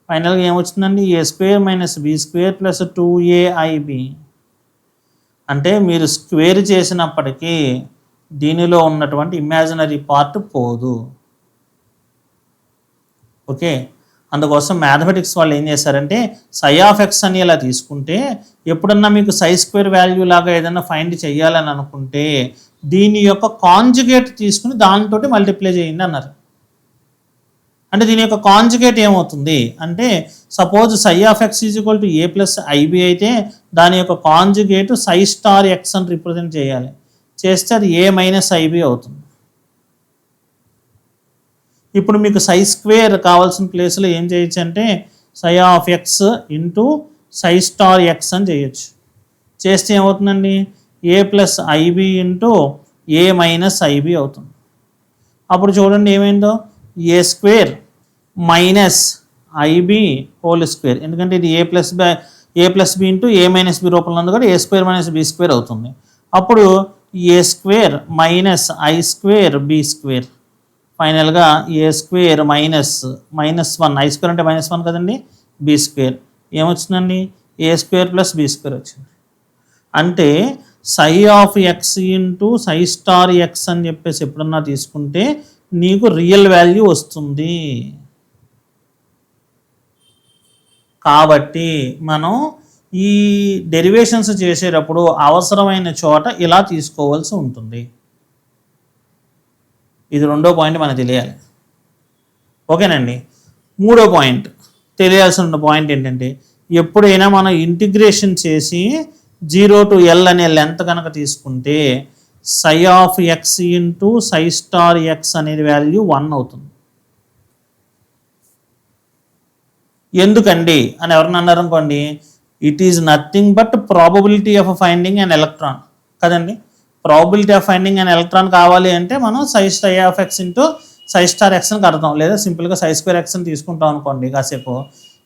ఫైనల్గా ఏమొచ్చిందండి, A square minus B square plus 2aib. అంటే మీరు స్క్వేర్ చేసినప్పటికీ దీనిలో ఉన్నటువంటి ఇమాజినరీ పార్ట్ పోదు. ఓకే, అందుకోసం మ్యాథమెటిక్స్ వాళ్ళు ఏం చేశారంటే సై ఆఫ్ ఎక్స్ అని ఇలా తీసుకుంటే ఎప్పుడన్నా మీకు సై స్క్వేర్ వాల్యూ లాగా ఏదైనా ఫైండ్ చేయాలని అనుకుంటే దీని యొక్క కాంజుగేట్ తీసుకుని దానితో మల్టిప్లై చేయండి అన్నారు. అంటే దీని యొక్క కాంజుగేట్ ఏమవుతుంది అంటే suppose psi of X is equal to A plus i b అయితే దాని యొక్క కాంజుగేట్ సై స్టార్ ఎక్స్ అని రిప్రజెంట్ చేయాలి. చేస్తే అది ఏ మైనస్ ఐబి అవుతుంది. ఇప్పుడు మీకు సై స్క్వేర్ కావాల్సిన ప్లేస్లో ఏం చేయొచ్చు అంటే psi of X into psi star X అని చేయొచ్చు. చేస్తే ఏమవుతుందండి, A plus I B into A minus I B అవుతుంది. అప్పుడు చూడండి ఏమైందో, A square minus I B whole square, ఎందుకంటే ఇది A plus B into A minus B రూపంలో ఉంది కూడా A square minus B square అవుతుంది. అప్పుడు A square minus I square B square, ఫైనల్గా ఏ స్క్వేర్ -1 ఐ స్క్వేర్ అంటే -1 కదండి, B square ఏమొచ్చిందండి, A square plus B square వచ్చింది. అంటే psi of X into psi star X అని చెప్పేసి ఎప్పుడన్నా తీసుకుంటే నీకు రియల్ వాల్యూ వస్తుంది. కాబట్టి మనం ఈ డెరివేషన్స్ చేసేటప్పుడు అవసరమైన చోట ఇలా తీసుకోవాల్సి ఉంటుంది. ఇది 2వ పాయింట్ మనకు తెలియాలి. ఓకేనండి. 3వ పాయింట్ తెలియాల్సిన పాయింట్ ఏంటంటే ఎప్పుడైనా మనం ఇంటిగ్రేషన్ చేసి 0 to L అనే లెంత్ కనుక తీసుకుంటే psi of X into psi star X అనేది వాల్యూ 1 అవుతుంది. ఎందుకండి అని ఎవరన్నా అన్నారు అనుకోండి, it is nothing but probability of finding an electron కదండి. Probability of finding an electron కావాలి అంటే మనం psi of X into psi star X అని కడతాం, లేదా సింపుల్గా సై స్క్వేర్ ఎక్స్ అని తీసుకుంటాం అనుకోండి. కాసేపు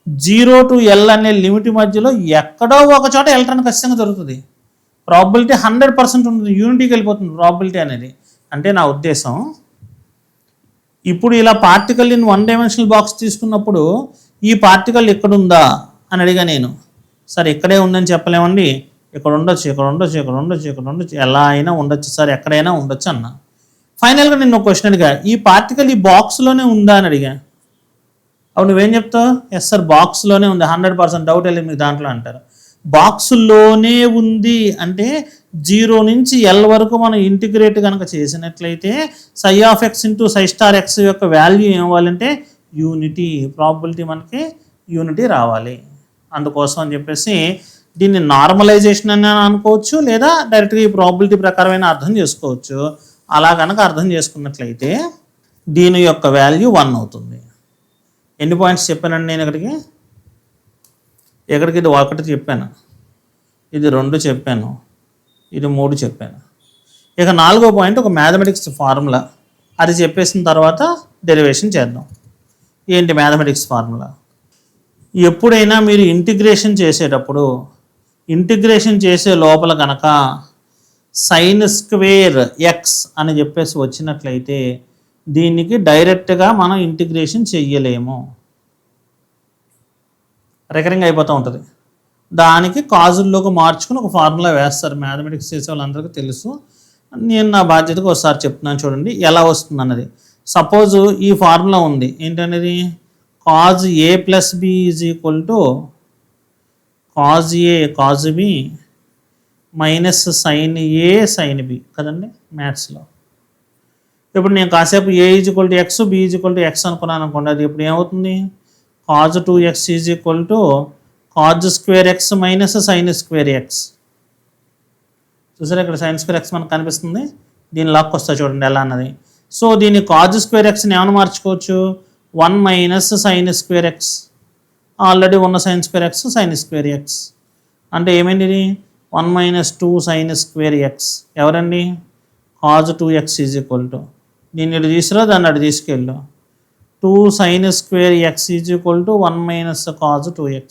0 to L అనే లిమిట్ మధ్యలో ఎక్కడో ఒక చోట ఎలక్ట్రాన్ ఖచ్చితంగా దొరుకుతుంది. ప్రాబిలిటీ 100% ఉంటుంది, యూనిటీకి వెళ్ళిపోతుంది ప్రాబిలిటీ అనేది. అంటే నా ఉద్దేశం ఇప్పుడు ఇలా పార్టికల్ ఇన్ 1 డైమెన్షనల్ బాక్స్ తీసుకున్నప్పుడు ఈ పార్టికల్ ఎక్కడుందా అని అడిగా నేను. సార్ ఇక్కడే ఉందని చెప్పలేమండి, ఇక్కడ ఉండొచ్చు, ఇక్కడ ఉండొచ్చు, ఇక్కడ ఉండొచ్చు, ఇక్కడ ఉండొచ్చు, ఎలా అయినా ఉండొచ్చు సార్, ఎక్కడైనా ఉండొచ్చు అన్న. ఫైనల్గా నేను ఒక క్వశ్చన్ అడిగా, ఈ పార్టికల్ ఈ బాక్స్లోనే ఉందా అని అడిగా. అప్పుడు నువ్వేం చెప్తావు, ఎస్ సార్ బాక్స్లోనే ఉంది, 100% డౌట్ వెళ్ళి మీకు దాంట్లో అంటారు. బాక్స్లోనే ఉంది అంటే 0 నుంచి L వరకు మనం ఇంటిగ్రేట్ కనుక చేసినట్లయితే psi of X into psi star X యొక్క వాల్యూ ఏమవ్వాలంటే యూనిటీ, ప్రాబిలిటీ మనకి యూనిటీ రావాలి. అందుకోసం అని చెప్పేసి దీన్ని నార్మలైజేషన్ అని అనుకోవచ్చు, లేదా డైరెక్ట్గా ఈ ప్రాబిలిటీ ప్రకారమైన అర్థం చేసుకోవచ్చు. అలా కనుక అర్థం చేసుకున్నట్లయితే దీని యొక్క వాల్యూ 1 అవుతుంది. ఎన్ని పాయింట్స్ చెప్పానండి నేను ఇక్కడికి ఇది 1 చెప్పాను, ఇది 2 చెప్పాను, ఇది 3 చెప్పాను. ఇక 4వ పాయింట్ ఒక మ్యాథమెటిక్స్ ఫార్ములా, అది చెప్పేసిన తర్వాత డెరివేషన్ చేద్దాం. ఏంటి మ్యాథమెటిక్స్ ఫార్ములా? ఎప్పుడైనా మీరు ఇంటిగ్రేషన్ చేసేటప్పుడు ఇంటిగ్రేషన్ చేసే లోపల కనుక సైన్ స్క్వేర్ ఎక్స్ అని చెప్పేసి వచ్చినట్లయితే దీనికి డైరెక్ట్గా మనం ఇంటిగ్రేషన్ చెయ్యలేము, రికరింగ్ అయిపోతూ ఉంటుంది. దానికి కాజుల్లోకి మార్చుకుని ఒక ఫార్ములా వేస్తారు, మ్యాథమెటిక్స్ చేసే వాళ్ళందరికీ తెలుసు. నేను నా బాధ్యతగా ఒకసారి చెప్తున్నాను చూడండి ఎలా వస్తుంది అన్నది. సపోజ్ ఈ ఫార్ములా ఉంది, ఏంటనేది cos A plus B is equal to cos A cos B minus sine A sine B కదండి మ్యాథ్స్లో. ఇప్పుడు నేను కాసేపు A is equal to X, B is equal to X అనుకున్నాను అనుకోండి, అది ఇప్పుడు ఏమవుతుంది, cos 2x is equal to cos square X minus sine square X. చూసారా ఇక్కడ సైన్ స్క్వేర్ ఎక్స్ మనకు కనిపిస్తుంది, దీని లాక్ వస్తా చూడండి ఎలా అన్నది. సో దీన్ని కాజ్ స్క్వేర్ ఎక్స్ని ఏమైనా మార్చుకోవచ్చు, 1 minus sine square x, already ఉన్న sine square x sine square x అంటే ఏమైంది, ఇది 1 మైనస్ 2 సైన్ స్క్వేర్ ఎక్స్. ఎవరండి, cos 2x is equal to దీన్ని ఇటు తీసుకురా దాన్ని అటు తీసుకెళ్ళు, 2 sine square x is equal to 1 minus cos 2x.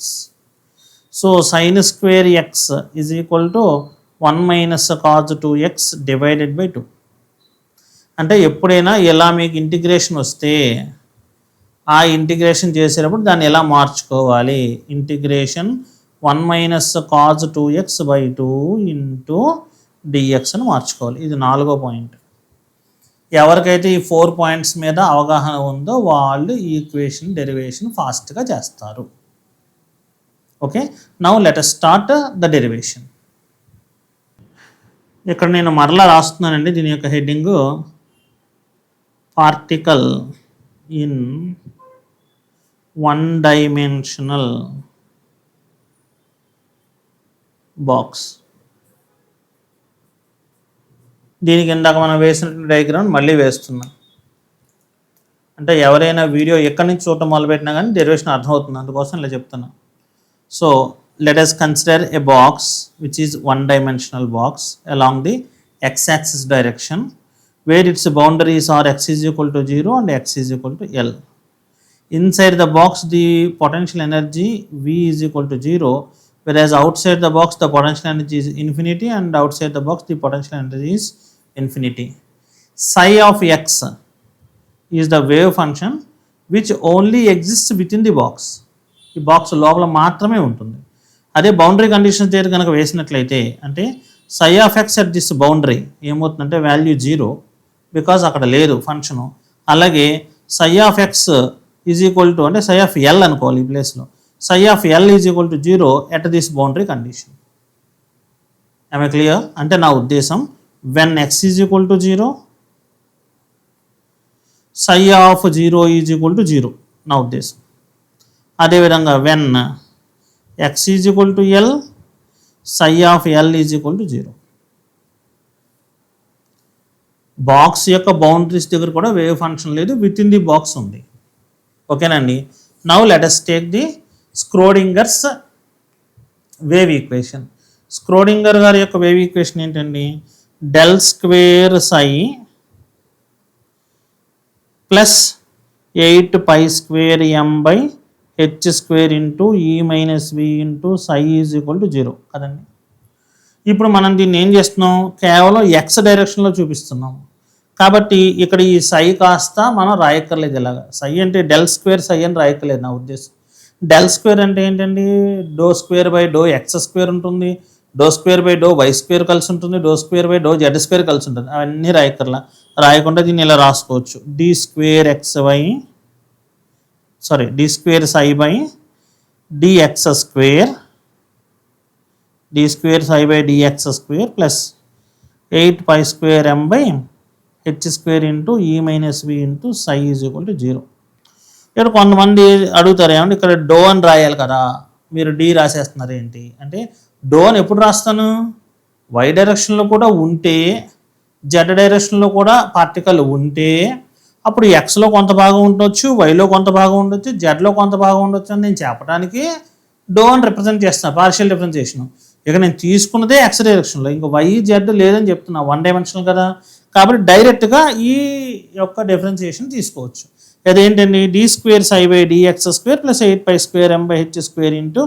So sine square x is equal to 1 minus cos 2x divided by 2. అంటే ఎప్పుడైనా ఇలా మీకు ఇంటిగ్రేషన్ వస్తే ఆ ఇంటిగ్రేషన్ చేసేటప్పుడు దాన్ని ఎలా మార్చుకోవాలి, integration 1 minus cos 2x by 2 into d x అని మార్చుకోవాలి. ఇది 4వ పాయింట్. ఎవరికైతే ఈ 4 పాయింట్స్ మీద అవగాహన ఉందో వాళ్ళు ఈ ఈక్వేషన్ డెరివేషన్ ఫాస్ట్గా చేస్తారు. Okay, now let us start the derivation. ఇక్కడ నేను మరలా రాస్తున్నానండి, దీని యొక్క heading particle in 1 dimensional box. దీనికి ఇందాక మనం వేసిన డయాగ్రామ్ మళ్ళీ వేస్తున్నాం. అంటే ఎవరైనా వీడియో ఎక్కడి నుంచి చూడటం మొదలుపెట్టినా కానీ డెరివేషన్ అర్థమవుతుంది, అందుకోసం ఇలా చెప్తున్నా. So let us consider a box which is 1 dimensional box along the x-axis direction where its boundaries are x is equal to 0 and x is equal to L. Inside the box the potential energy V is equal to 0, whereas outside the box the potential energy is infinity and outside the box the potential energy is infinity. Psi of x is the wave function which only exists within the box. ఈ box లోపల మాత్రమే ఉంటుంది. అదే boundary conditions దగ్గర కనుక వేసినట్లయితే అంటే psi of x at this boundary ఏమవుతుందంటే వాల్యూ 0 బికాజ్ అక్కడ లేదు ఫంక్షను. అలాగే psi of X is equal to అంటే సై ఆఫ్ ఎల్ అనుకోవాలి ఈ ప్లేస్లో, psi of L is equal to 0 at this boundary condition. I may clear? అంటే నా ఉద్దేశం when x is equal to 0 psi of 0 is equal to 0 నా ఉద్దేశం. అదేవిధంగా when x is equal to l psi of L is equal to 0. Box యొక్క boundaries దగ్గర కూడా wave function లేదు, విత్ ఇన్ ది బాక్స్ ఉంది. ఓకేనండి. Now let us take the Schrodinger's wave equation. Schrodinger గారి యొక్క వేవ్ ఈక్వేషన్ ఏంటండి, del square psi plus 8 pi square m by h square into e minus v into psi is equal to 0 కదండి. ఇప్పుడు మనం దీన్ని ఏం చేస్తున్నాం, కేవలం ఎక్స్ డైరెక్షన్లో చూపిస్తున్నాం కాబట్టి ఇక్కడ ఈ సై కాస్త మనం రాయక్కర్లేదు. ఇలాగా సై అంటే డెల్ స్క్వేర్ సై అని రాయక్కర్లేదు నా ఉద్దేశం. డెల్ స్క్వేర్ అంటే ఏంటండి, do square by do x square ఉంటుంది, do square by do y square కలిసి ఉంటుంది, do square by do z square కలిసి ఉంటుంది. అవన్నీ రాయక్కర్లా, రాయకుండా దీన్ని ఇలా రాసుకోవచ్చు, d square x y d square psi by dx square d square psi by dx square plus 8 pi square m by h square into e minus v into psi is equal to 0. ఇక్కడ కొంతమంది అడుగుతారు ఏమంటే ఇక్కడ do అని రాయాలి కదా, మీరు D రాసేస్తున్నారు ఏంటి అంటే, డో అని ఎప్పుడు రాస్తాను, వై డైరెక్షన్లో కూడా ఉంటే జెడ్ డైరెక్షన్లో కూడా పార్టికల్ ఉంటే అప్పుడు ఎక్స్లో కొంత భాగం ఉండొచ్చు, వైలో కొంత భాగం ఉండొచ్చు, జెడ్లో కొంత భాగం ఉండొచ్చు అని నేను చెప్పడానికి డో అని రిప్రజెంట్ చేస్తున్నాను, పార్షియల్ డిఫరెన్షియేషన్. ఇక నేను తీసుకున్నదే ఎక్స్ డైరెక్షన్లో, ఇంకా వై జెడ్ లేదని చెప్తున్నా, 1 డైమెన్షనల్ కదా, కాబట్టి డైరెక్ట్గా ఈ యొక్క డిఫరెన్షియేషన్ తీసుకోవచ్చు. అదేంటండి, d square psi by dx square plus 8 pi square m by h square into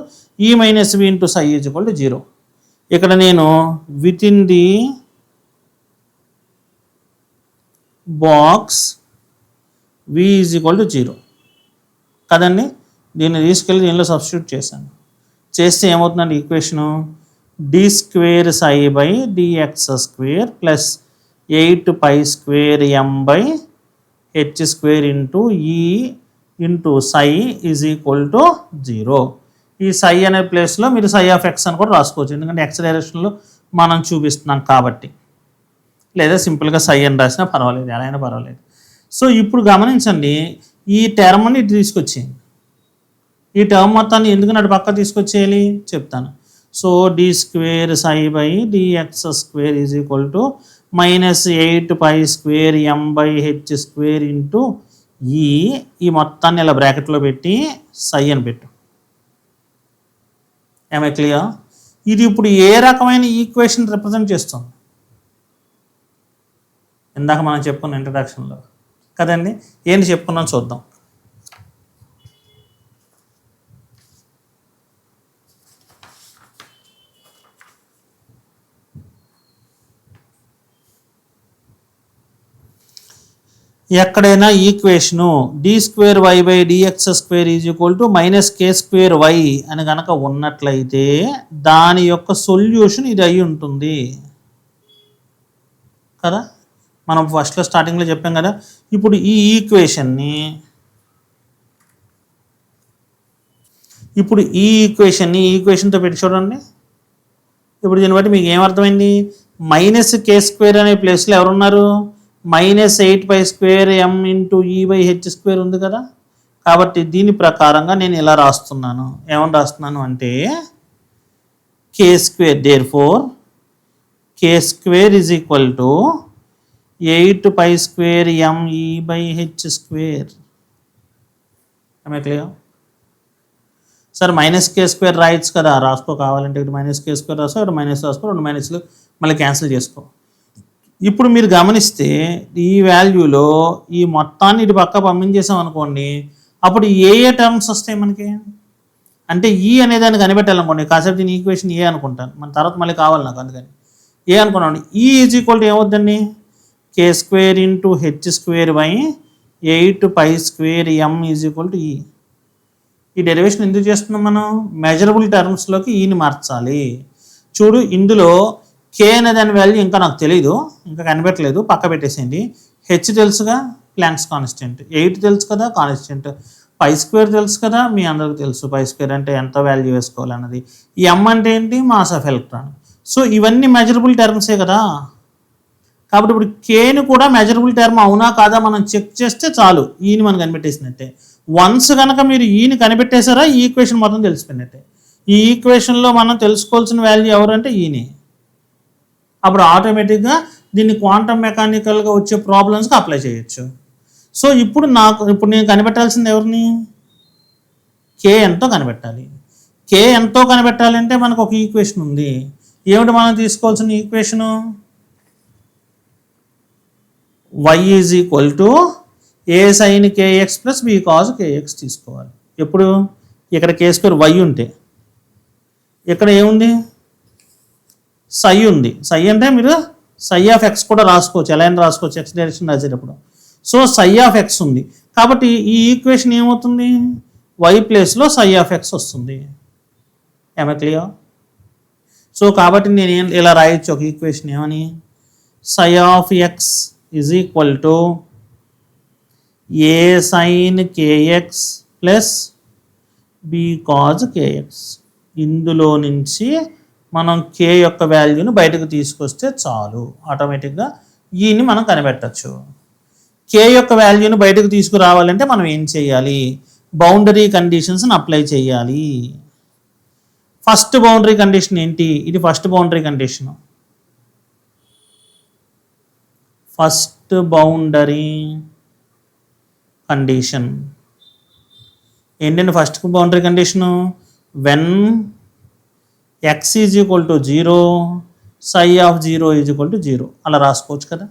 e minus v into psi is equal to 0. ఇక్కడ నేను within the box v is equal to 0 కదండి. దీన్ని తీసుకెళ్ళి దీనిలో substitute చేశాను. చేస్తే ఏమవుతుందండి equation d square psi by dx square plus 8π² m by h square into e into psi is equal to 0. ఈ సై అనే ప్లేస్లో మీరు సై ఆఫ్ ఎక్స్ అని కూడా రాసుకోవచ్చు, ఎందుకంటే ఎక్స్ డైరెక్షన్లో మనం చూపిస్తున్నాం కాబట్టి. లేదా సింపుల్గా సై అని రాసినా పర్వాలేదు, ఎలా అయినా పర్వాలేదు. సో ఇప్పుడు గమనించండి, ఈ టర్మ్ని ఇటు తీసుకొచ్చేయండి. ఈ టర్మ్ మొత్తాన్ని ఎందుకు అటు పక్క తీసుకొచ్చేయాలి చెప్తాను. So d square psi by dx square is equal to -8π² m by h square into ఈ మొత్తాన్ని ఇలా బ్రాకెట్లో పెట్టి సై అని పెట్టు. ఏమై క్లియర్? ఇది ఇప్పుడు ఏ రకమైన ఈక్వేషన్ రిప్రజెంట్ చేస్తుంది? ఇందాక మనం చెప్పుకున్న ఇంట్రడక్షన్లో కదండి. ఏంటి చెప్పుకున్నాం చూద్దాం. ఎక్కడైనా equation d square y by dx square is equal to -k² y అని కనుక ఉన్నట్లయితే దాని యొక్క సొల్యూషన్ ఇది అయి ఉంటుంది కదా. మనం ఫస్ట్లో స్టార్టింగ్లో చెప్పాం కదా. ఇప్పుడు ఈ ఈక్వేషన్తో పెట్టి చూడండి. ఇప్పుడు దీన్ని బట్టి మీకు ఏమర్థమైంది? -k² అనే ప్లేస్లో ఎవరున్నారు? -8π² m ఇంటూ ఈ బై హెచ్ స్క్వేర్ ఉంది కదా. కాబట్టి దీని ప్రకారంగా నేను ఇలా రాస్తున్నాను. ఏమని రాస్తున్నాను అంటే k², therefore k² is equal to 8π² m e by h square. Clear? Sir -k² రాయొచ్చు కదా, రాసుకో. కావాలంటే ఇటు -k² రాసుకో, ఇటు మైనస్ రాసుకో, 2 మైనస్లు మళ్ళీ క్యాన్సిల్ చేసుకో. ఇప్పుడు మీరు గమనిస్తే ఈ వాల్యూలో ఈ మొత్తాన్ని ఇటు పక్క పంపించేసాం అనుకోండి, అప్పుడు ఏ టర్మ్స్ వస్తాయి మనకి అంటే ఈ అనేదాన్ని కనిపెట్టాలనుకోండి. కాసేపు దీని ఈక్వేషన్ ఏ అనుకుంటాను, మన తర్వాత మళ్ళీ కావాలి నాకు, అందుకని ఏ అనుకున్నాను. ఈ ఈజ్ ఈక్వల్ టు ఏమవుద్దండి? k² into h square by 8π² m is equal to e. ఈ డెరివేషన్ ఎందుకు చేస్తున్నాం మనం? మెజరబుల్ టర్మ్స్లోకి ఈని మార్చాలి. చూడు, ఇందులో k అనే దాని వాల్యూ ఇంకా నాకు తెలీదు, ఇంకా కనిపెట్టలేదు, పక్క పెట్టేసేయండి. హెచ్ తెలుసుగా, ప్లాంక్స్ కాన్స్టెంట్. 8 తెలుసు కదా, కాన్స్టెంట్. π² తెలుసు కదా, మీ అందరికి తెలుసు π² అంటే ఎంత వాల్యూ వేసుకోవాలన్నది. ఈ m అంటే ఏంటి? Mass of electron. సో ఇవన్నీ మెజరబుల్ టర్మ్సే కదా. కాబట్టి ఇప్పుడు కేని కూడా మెజరబుల్ టర్మ్ అవునా కాదా మనం చెక్ చేస్తే చాలు, ఈని మనం కనిపెట్టేసినట్టే. వన్స్ కనుక మీరు ఈని కనిపెట్టేశారా, ఈ ఈక్వేషన్ మొత్తం తెలిసిపోయినట్టే. ఈ ఈక్వేషన్లో మనం తెలుసుకోవాల్సిన వాల్యూ ఎవరంటే ఈని. అప్పుడు ఆటోమేటిక్గా దీన్ని క్వాంటమ్ మెకానికల్గా వచ్చే ప్రాబ్లమ్స్కి అప్లై చేయొచ్చు. సో ఇప్పుడు నేను కనిపెట్టాల్సింది ఎవరిని? కే ఎంతో కనిపెట్టాలి. కే ఎంతో కనిపెట్టాలంటే మనకు ఒక ఈక్వేషన్ ఉంది. ఏమిటి మనం తీసుకోవాల్సిన equation? y is equal to a sin kx plus b cos kx తీసుకోవాలి. ఎప్పుడు? ఇక్కడ k² y ఉంటే ఇక్కడ ఏముంది? సై ఉంది. సై అంటే మీరు సై ఆఫ్ ఎక్స్ కూడా రాసుకోవచ్చు, ఎలా అయినా రాసుకోవచ్చు ఎక్స్ డైరెక్షన్ రాసేటప్పుడు. సో సై ఆఫ్ ఎక్స్ ఉంది కాబట్టి ఈ ఈక్వేషన్ ఏమవుతుంది? వై ప్లేస్లో సై ఆఫ్ ఎక్స్ వస్తుంది. ఏమై క్లియర్? సో కాబట్టి నేను ఇలా రాయొచ్చు ఒక ఈక్వేషన్ ఏమని? Psi of X is equal to a sine kx plus b cos kx. ఇందులో నుంచి మనం కే యొక్క వాల్యూని బయటకు తీసుకొస్తే చాలు, ఆటోమేటిక్గా ఈని మనం కనిపెట్టచ్చు. కే యొక్క వాల్యూని బయటకు తీసుకురావాలంటే మనం ఏం చేయాలి? బౌండరీ కండిషన్స్ని అప్లై చేయాలి. ఫస్ట్ బౌండరీ కండిషన్ ఏంటి? ఇది first boundary condition. First boundary condition ఏంటంటే first boundary condition when x is equal to 0 psi of 0 is equal to 0 అలా రాసుకోవచ్చు కదా.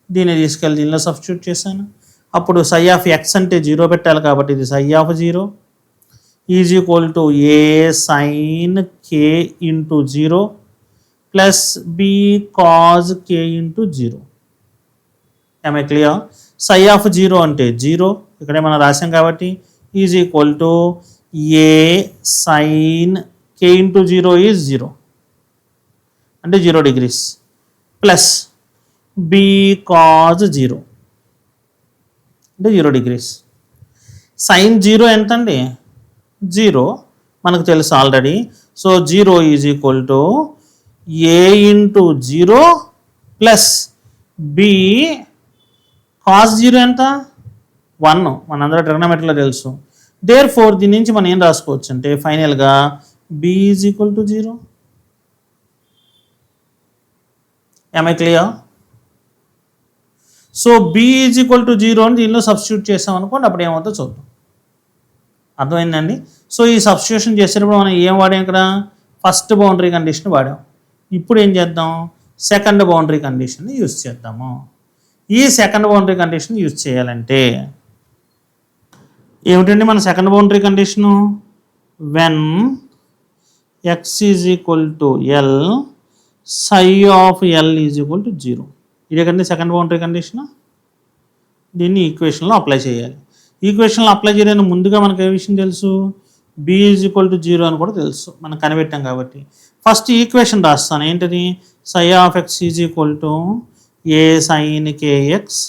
దీన్ని తీసుకెళ్ళి దీనిలో సబ్స్టిట్యూట్ చేశాను. అప్పుడు సై ఆఫ్ ఎక్స్ అంటే 0 పెట్టాలి కాబట్టి ఇది psi of 0 is equal to a sine k into 0 plus b cos k into zero. ఏమై క్లియర్? సై ఆఫ్ జీరో అంటే జీరో, ఇక్కడే మనం రాసాం కాబట్టి, is equal to a sine k into zero is zero అంటే 0 degrees plus b cos zero అంటే 0 degrees. Sine zero ఎంత అండి? జీరో మనకు తెలుసు already. So zero is equal to a into zero plus b cos zero ఎంత? 1. మనందరూ ట్రిగ్నోమెట్రీలో తెలుసు. There four దీని నుంచి మనం ఏం రాసుకోవచ్చు అంటే ఫైనల్గా b is equal to zero. ఏమై clear? So b is equal to zero అని దీనిలో సబ్స్టిట్యూట్ చేసాం అనుకోండి, అప్పుడు ఏమవుతుందో చూద్దాం. అర్థమైందండి? సో ఈ సబ్స్టిట్యూషన్ చేసేటప్పుడు మనం ఏం వాడాం? ఇక్కడ ఫస్ట్ బౌండరీ కండిషన్ వాడాం. ఇప్పుడు ఏం చేద్దాం? సెకండ్ బౌండరీ కండిషన్ యూజ్ చేద్దాము. ఈ సెకండ్ బౌండరీ కండిషన్ యూజ్ చేయాలంటే ఏమిటండి మన second boundary condition? When x is equal to l psi of L is equal to zero. ఇదే కండి సెకండ్ బౌండరీ కండిషన్. దీన్ని ఈక్వేషన్లో అప్లై చేయాలి. ఈక్వేషన్లో అప్లై చేయడానికి ముందుగా మనకు ఏ విషయం తెలుసు? B is equal to zero అని కూడా తెలుసు, మనం కనిపెట్టాం కాబట్టి. ఫస్ట్ ఈక్వేషన్ రాస్తాను. ఏంటది? Psi of X is equal to a sine kx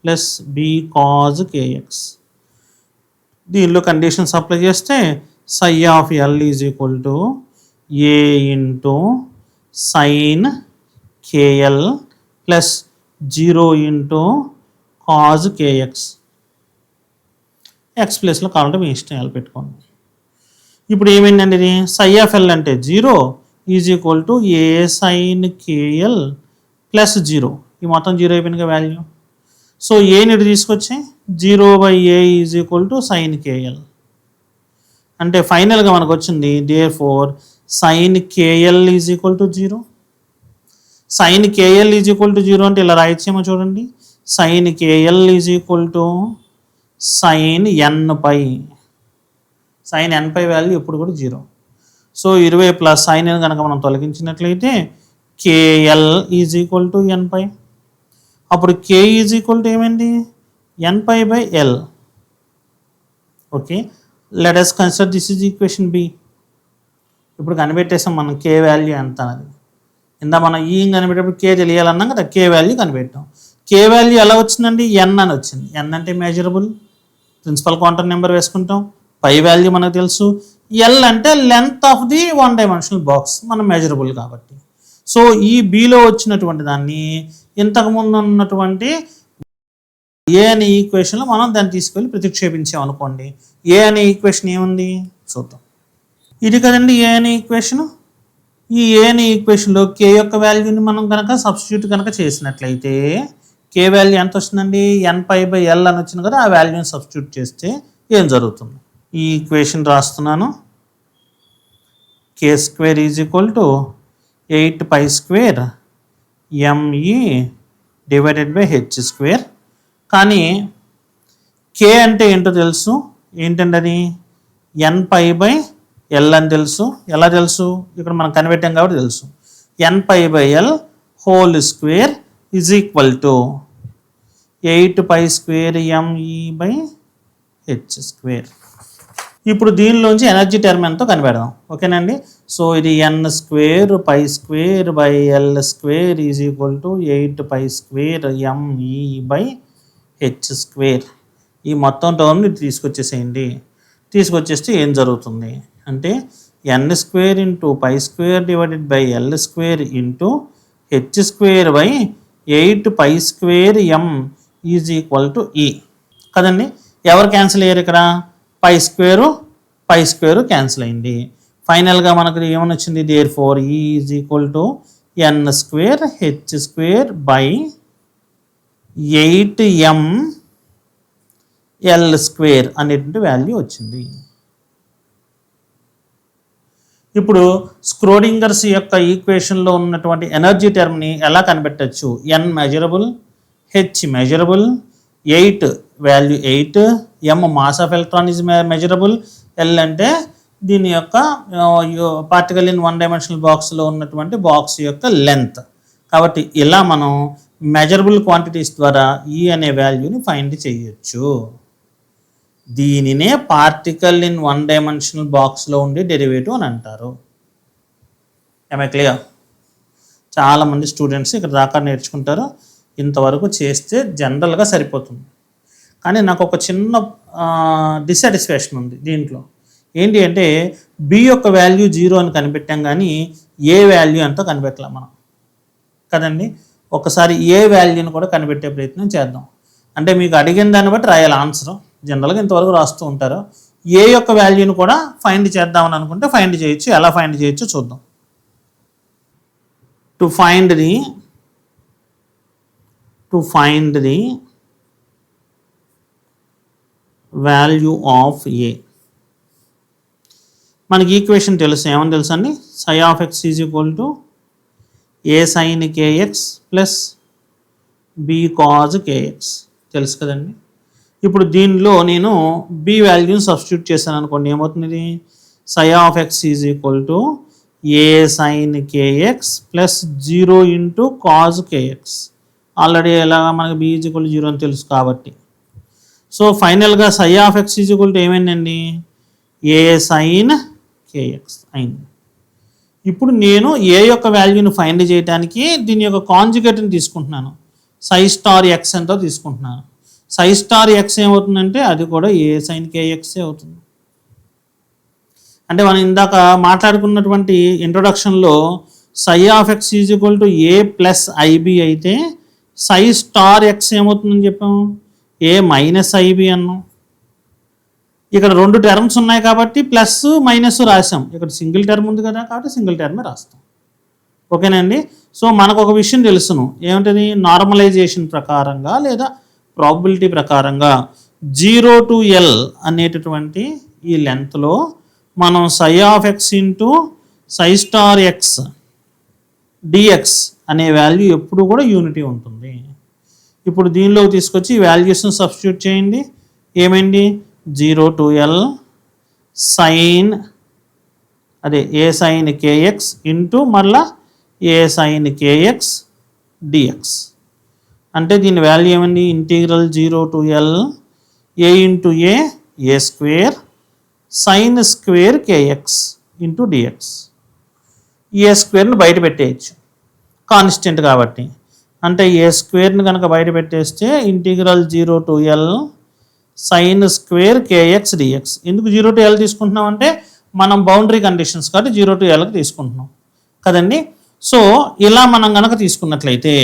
plus b cos kx. దీనిలో కండిషన్స్ అప్లై చేస్తే psi of L is equal to a into sine KL plus 0 into cos kx. X ప్లేస్లో కావాలంటే మీ ఇష్టం ఎలా పెట్టుకోండి. ఇప్పుడు ఏమైందండి? ఇది సై ఆఫ్ ఎల్ అంటే 0 is equal to a sin KL plus 0. ఈ మొత్తం 0 అయిపోయిన వాల్యూ. సో ఏని ఇటు తీసుకొచ్చి 0/a is equal to sine kL అంటే ఫైనల్గా మనకు వచ్చింది therefore sine kL is equal to 0. Sine kL is equal to 0 అంటే ఇలా రాయొచ్చేమో చూడండి. Sine kL is equal to sine n pi. Sine n pi value ఎప్పుడు కూడా 0. సో ఇరువైపు ప్లస్ సైన్ అని కనుక మనం తొలగించినట్లయితే kL is equal to n pi. అప్పుడు కే ఈజ్ ఈక్వల్ టు ఏమైంది? N pi by L. Okay, let us consider this is equation b. ఇప్పుడు కనిపెట్టేసాం మనం కే వాల్యూ ఎంత అనేది. ఇందా మనం ఈ కనిపెట్టేటప్పుడు కే తెలియాలన్నాం కదా, కే వాల్యూ కనిపెట్టాం. కే వాల్యూ ఎలా వచ్చిందండి? ఎన్ అని వచ్చింది. ఎన్ అంటే మెజరబుల్, ప్రిన్సిపల్ క్వాంటమ్ నెంబర్ వేసుకుంటాం. పై వాల్యూ మనకు తెలుసు. ఎల్ అంటే length of the 1 dimensional box, మనం మెజరబుల్ కాబట్టి. సో ఈ బిలో వచ్చినటువంటి దాన్ని ఇంతకుముందు ఉన్నటువంటి ఏ అనే ఈక్వేషన్లో మనం దాన్ని తీసుకెళ్ళి ప్రతిక్షేపించాం అనుకోండి. ఏ అనే ఈక్వేషన్ ఏముంది చూద్దాం. ఇది కదండి ఏ అనే ఈక్వేషను. ఈ ఏ అనే ఈక్వేషన్లో కే యొక్క వాల్యూని మనం కనుక సబ్స్టిట్యూట్ కనుక చేసినట్లయితే కే వాల్యూ ఎంత వస్తుందండి? ఎన్పై బై ఎల్ అని వచ్చింది కదా, ఆ వాల్యూని సబ్స్టిట్యూట్ చేస్తే ఏం జరుగుతుంది? ఈ ఈక్వేషన్ రాస్తున్నాను. K square is equal to 8π² m e divided by h square. కానీ కే అంటే ఏంటో తెలుసు. ఏంటంటే అది ఎన్పై బై ఎల్ అని తెలుసు. ఎలా తెలుసు? ఇక్కడ మనం కనిపెట్టాం కాబట్టి తెలుసు. N pi by L whole square is equal to 8π² m e by h square. ఇప్పుడు దీనిలోంచి ఎనర్జీ టర్మ్ ఎంతో కనిపెడదాం. ఓకేనండి. సో ఇది n² π² by l² is equal to 8π² m e by h square. ఈ మొత్తం టర్మ్ని తీసుకొచ్చేసేయండి. తీసుకొచ్చేస్తే ఏం జరుగుతుంది అంటే n² into π² divided by l² into h² by 8π² m is equal to e కదండి. ఎవరు క్యాన్సిల్ అయ్యారు ఇక్కడ? π² క్యాన్సిల్ అయింది. ఫైనల్గా మనకు ఏమని వచ్చింది? దేర్ ఫోర్ ఈ is equal to n² h² by 8m l² అనేటువంటి వాల్యూ వచ్చింది. ఇప్పుడు స్క్రోడింగర్స్ యొక్క ఈక్వేషన్లో ఉన్నటువంటి ఎనర్జీ టర్మ్ని ఎలా కనిపెట్టచ్చు? n measurable, h measurable, 8 value 8, m mass of electron is measurable, l అంటే దీని యొక్క పార్టికల్ ఇన్ వన్ డైమెన్షనల్ బాక్స్లో ఉన్నటువంటి బాక్స్ యొక్క లెంత్. కాబట్టి ఇలా మనం మెజరబుల్ క్వాంటిటీస్ ద్వారా ఈ అనే వాల్యూని ఫైండ్ చేయొచ్చు. దీనినే పార్టికల్ ఇన్ వన్ డైమెన్షనల్ బాక్స్లో ఉండే డెరివేటివ్ అని అంటారు. ఏమై క్లియర్? చాలామంది స్టూడెంట్స్ ఇక్కడ దాకా నేర్చుకుంటారు, ఇంతవరకు చేస్తే జనరల్గా సరిపోతుంది. కానీ నాకు ఒక చిన్న డిస్సాటిస్ఫాక్షన్ ఉంది దీంట్లో. ఏంటి అంటే బి యొక్క వాల్యూ 0 అని కనిపెట్టాం, కానీ ఏ వాల్యూ అంతా కనిపెట్టలేం మనం కదండి. ఒకసారి ఏ వాల్యూని కూడా కనిపెట్టే ప్రయత్నం చేద్దాం. అంటే మీకు అడిగిన దాన్ని బట్టి రాయాలి ఆన్సర్. జనరల్గా ఇంతవరకు రాస్తూ ఉంటారు. ఏ యొక్క వాల్యూని కూడా ఫైండ్ చేద్దామని అనుకుంటే ఫైండ్ చేయొచ్చు. ఎలా ఫైండ్ చేయొచ్చో చూద్దాం. To find the value of a, మనకి ఈక్వేషన్ తెలుసు. ఏమని తెలుసు అండి? psi of x is equal to a sin kx plus b cos kx తెలుసు కదండి. ఇప్పుడు దీనిలో నేను బి వాల్యూని సబ్స్టిట్యూట్ చేశాను అనుకోండి, ఏమవుతుంది? psi of x is equal to a sin kx plus 0 into cause kx. Already ఎలాగా మనకి బి ఈజ్ ఈక్వల్ 0 అని తెలుసు కాబట్టి. సో ఫైనల్గా psi of x is equal to ఏమైందండి? ఏ sin kx అయింది. ఇప్పుడు నేను ఏ యొక్క వాల్యూని ఫైండ్ చేయడానికి దీని యొక్క కాంజుగేట్ని తీసుకుంటున్నాను. psi స్టార్ x ఎంతో తీసుకుంటున్నాను. psi స్టార్ x ఏమవుతుందంటే అది కూడా ఏ sin kx అవుతుంది. అంటే మనం ఇందాక మాట్లాడుకున్నటువంటి ఇంట్రొడక్షన్లో psi of x is equal to A plus i b అయితే psi స్టార్ x ఏమవుతుందని చెప్పాము? ఏ మైనస్ ఐబి అన్నాం. ఇక్కడ 2 టర్మ్స్ ఉన్నాయి కాబట్టి ప్లస్ మైనస్ రాసాం. ఇక్కడ సింగిల్ టర్మ్ ఉంది కదా కాబట్టి సింగిల్ టర్మే రాస్తాం. ఓకేనండి. సో మనకు ఒక విషయం తెలుసును, ఏమిటది? నార్మలైజేషన్ ప్రకారంగా లేదా ప్రాబబిలిటీ ప్రకారంగా 0 to L అనేటటువంటి ఈ లెంత్లో మనం psi of x into psi star x dx అనే వాల్యూ ఎప్పుడు కూడా యూనిటీ ఉంటుంది. ఇప్పుడు దీనిలోకి తీసుకొచ్చి ఈ వాల్యూస్ని సబ్స్టిట్యూట్ చేయండి. ఏమైంది? 0 to L sin అదే ఏ sin kx ఇంటూ మళ్ళా ఏ sin kx dx. అంటే దీని వాల్యూ ఏమండి? Integral 0 to L A into A square sin square kx into dx. ఏ స్క్వేర్ని బయట పెట్టేయచ్చు కాన్స్టెంట్ కాబట్టి. అంటే ఏ స్క్వేర్ని కనుక బయట పెట్టేస్తే integral 0 to L sin square kx dx. ఎందుకు 0 to L తీసుకుంటున్నాం అంటే మనం బౌండరీ కండిషన్స్ కాబట్టి 0 to Lకి తీసుకుంటున్నాం కదండి. సో ఇలా మనం కనుక తీసుకున్నట్లయితే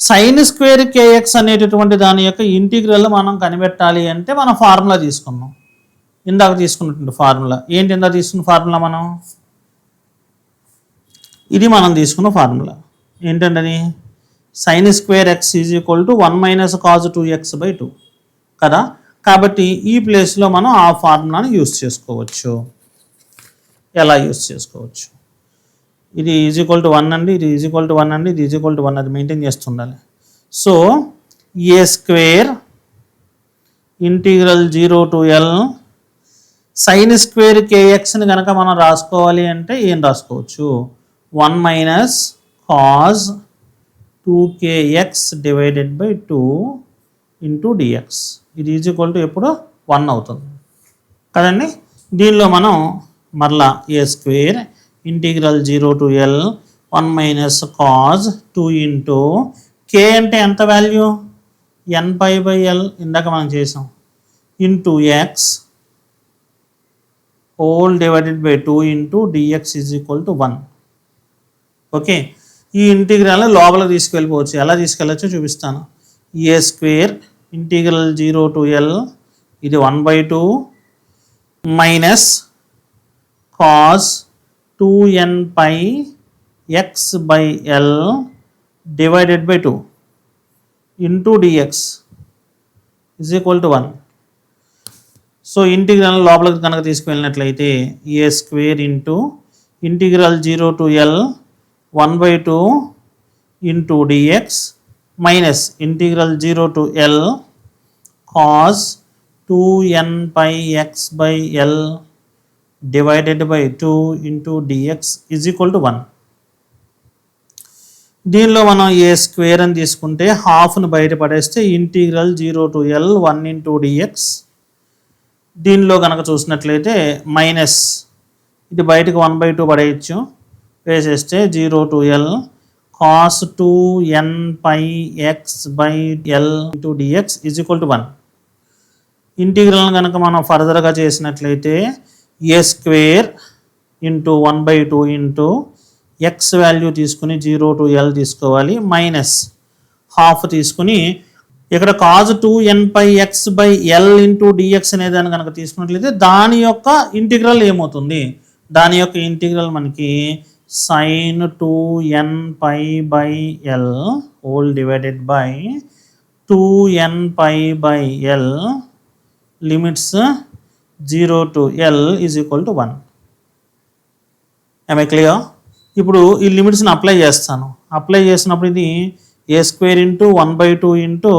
sin స్క్వేర్ kx అనేటటువంటి దాని యొక్క ఇంటిగ్రల్ మనం కనిపెట్టాలి అంటే మనం ఫార్ములా తీసుకున్నాం. ఇందాక తీసుకున్నటువంటి ఫార్ములా ఏంటి? ఇందాక తీసుకున్న ఫార్ములా ఇది మనం తీసుకున్న ఫార్ములా ఏంటంటే అది sin square x is equal to 1 minus cause 2x/2 కదా. కాబట్టి ఈ ప్లేస్లో మనం ఆ ఫార్ములాని యూస్ చేసుకోవచ్చు. ఎలా యూస్ చేసుకోవచ్చు? ఇది ఈజ్ ఈక్వల్ టు 1 అండి, ఇది ఈజ్ ఈక్వల్ టు 1 అండి, ఇది ఈజ్ ఈక్వల్ టు 1 అది మెయింటైన్ చేస్తుండాలి. So a square integral 0 to L sin square kxని కనుక మనం రాసుకోవాలి అంటే ఏం రాసుకోవచ్చు? 1 minus cos 2kx divided by 2 into dx. ఇది ఈజ్ ఈక్వల్ టు ఎప్పుడు 1 అవుతుంది కదండి. దీనిలో మనం మరలా a square integral 0 to L 1 minus cos 2 into k అంటే ఎంత వాల్యూ? n/L ఇందాక మనం చేసాం into x whole divided by 2 into dx is equal to 1. Okay, ఈ ఇంటిగ్రల్ని లోపలికి తీసుకెళ్ళిపోవచ్చు. ఎలా తీసుకెళ్ళచ్చో చూపిస్తాను. A square integral 0 to L ఇది 1/2 minus cos 2n pi x/L divided by 2 into dx is equal to 1. So integral లోపలికి కనుక తీసుకువెళ్ళినట్లయితే a square into integral 0 to L 1/2 into dx minus integral 0 to L cos 2n pi x by L divided by 2 into dx is equal to 1. దీనిలో మనం ఏ square అని తీసుకుంటే హాఫ్ను బయట పడేస్తే integral 0 to L 1 into dx. దీనిలో కనుక చూసినట్లయితే minus ఇది బయటకు 1/2 పడేయచ్చు, వేసేస్తే 0 to L cos 2n pi x by L into dx is equal to 1. ఇంటిగ్రల్ కనుక మనం ఫర్దర్గా చేసినట్లయితే a square into 1/2 into x value తీసుకుని 0 to L తీసుకోవాలి, మైనస్ హాఫ్ తీసుకుని ఇక్కడ cos 2n pi x by L into dx అనే దాన్ని కనుక తీసుకున్నట్లయితే దాని యొక్క ఇంటిగ్రల్ ఏమవుతుంది, దాని యొక్క ఇంటిగ్రల్ మనకి sin 2n pi by L whole divided by 2n pi by L limits 0 to L is equal to 1. ఏమై క్లియర్? ఇప్పుడు ఈ లిమిట్స్ని అప్లై చేస్తాను. అప్లై చేసినప్పుడు ఇది a square into 1/2 into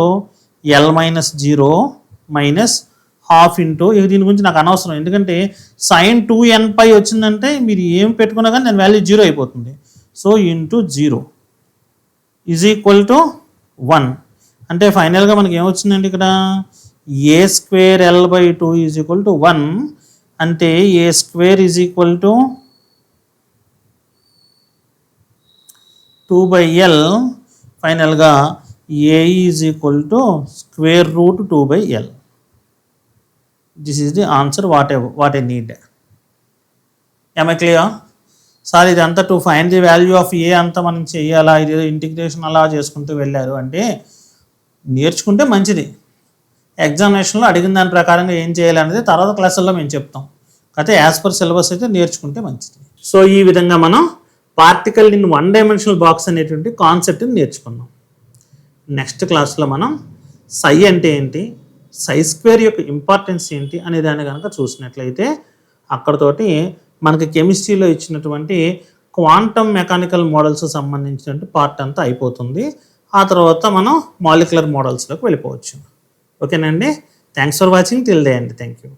L minus 0 minus half into దీని గురించి నాకు అనవసరం, ఎందుకంటే సైన్ 2n పై వచ్చిందంటే మీరు ఏం పెట్టుకున్నా కానీ దాని వాల్యూ 0 అయిపోతుంది. So into 0 is equal to 1. అంటే ఫైనల్గా మనకి ఏమొచ్చిందండి ఇక్కడ a square L by 2 is equal to 1. అంటే a square is equal to 2 by L. ఫైనల్గా a is equal to square root 2 by L. This is the answer what I need. ఏమై clear? Sir ఇదంతా to find the value of a అంతా మనం చేయాలా, ఇది integration అలా చేసుకుంటూ వెళ్ళారు అంటే నేర్చుకుంటే మంచిది. ఎగ్జామినేషన్లో అడిగిన దాని ప్రకారంగా ఏం చేయాలనేది తర్వాత క్లాసుల్లో మేము చెప్తాం. అయితే యాజ్ పర్ సిలబస్ అయితే నేర్చుకుంటే మంచిది. సో ఈ విధంగా మనం పార్టికల్ ఇన్ 1 dimensional బాక్స్ అనేటువంటి కాన్సెప్ట్ని నేర్చుకున్నాం. నెక్స్ట్ క్లాస్లో మనం సై అంటే ఏంటి, సై స్క్వేర్ యొక్క ఇంపార్టెన్స్ ఏంటి అనే దాన్ని కనుక చూసినట్లయితే అక్కడతోటి మనకి కెమిస్ట్రీలో ఇచ్చినటువంటి క్వాంటమ్ మెకానికల్ మోడల్స్ సంబంధించినటువంటి పార్ట్ అంతా అయిపోతుంది. ఆ తర్వాత మనం మాలిక్యులర్ మోడల్స్లోకి వెళ్ళిపోవచ్చు. ఓకేనండి, thanks for watching till they అండి. Thank you.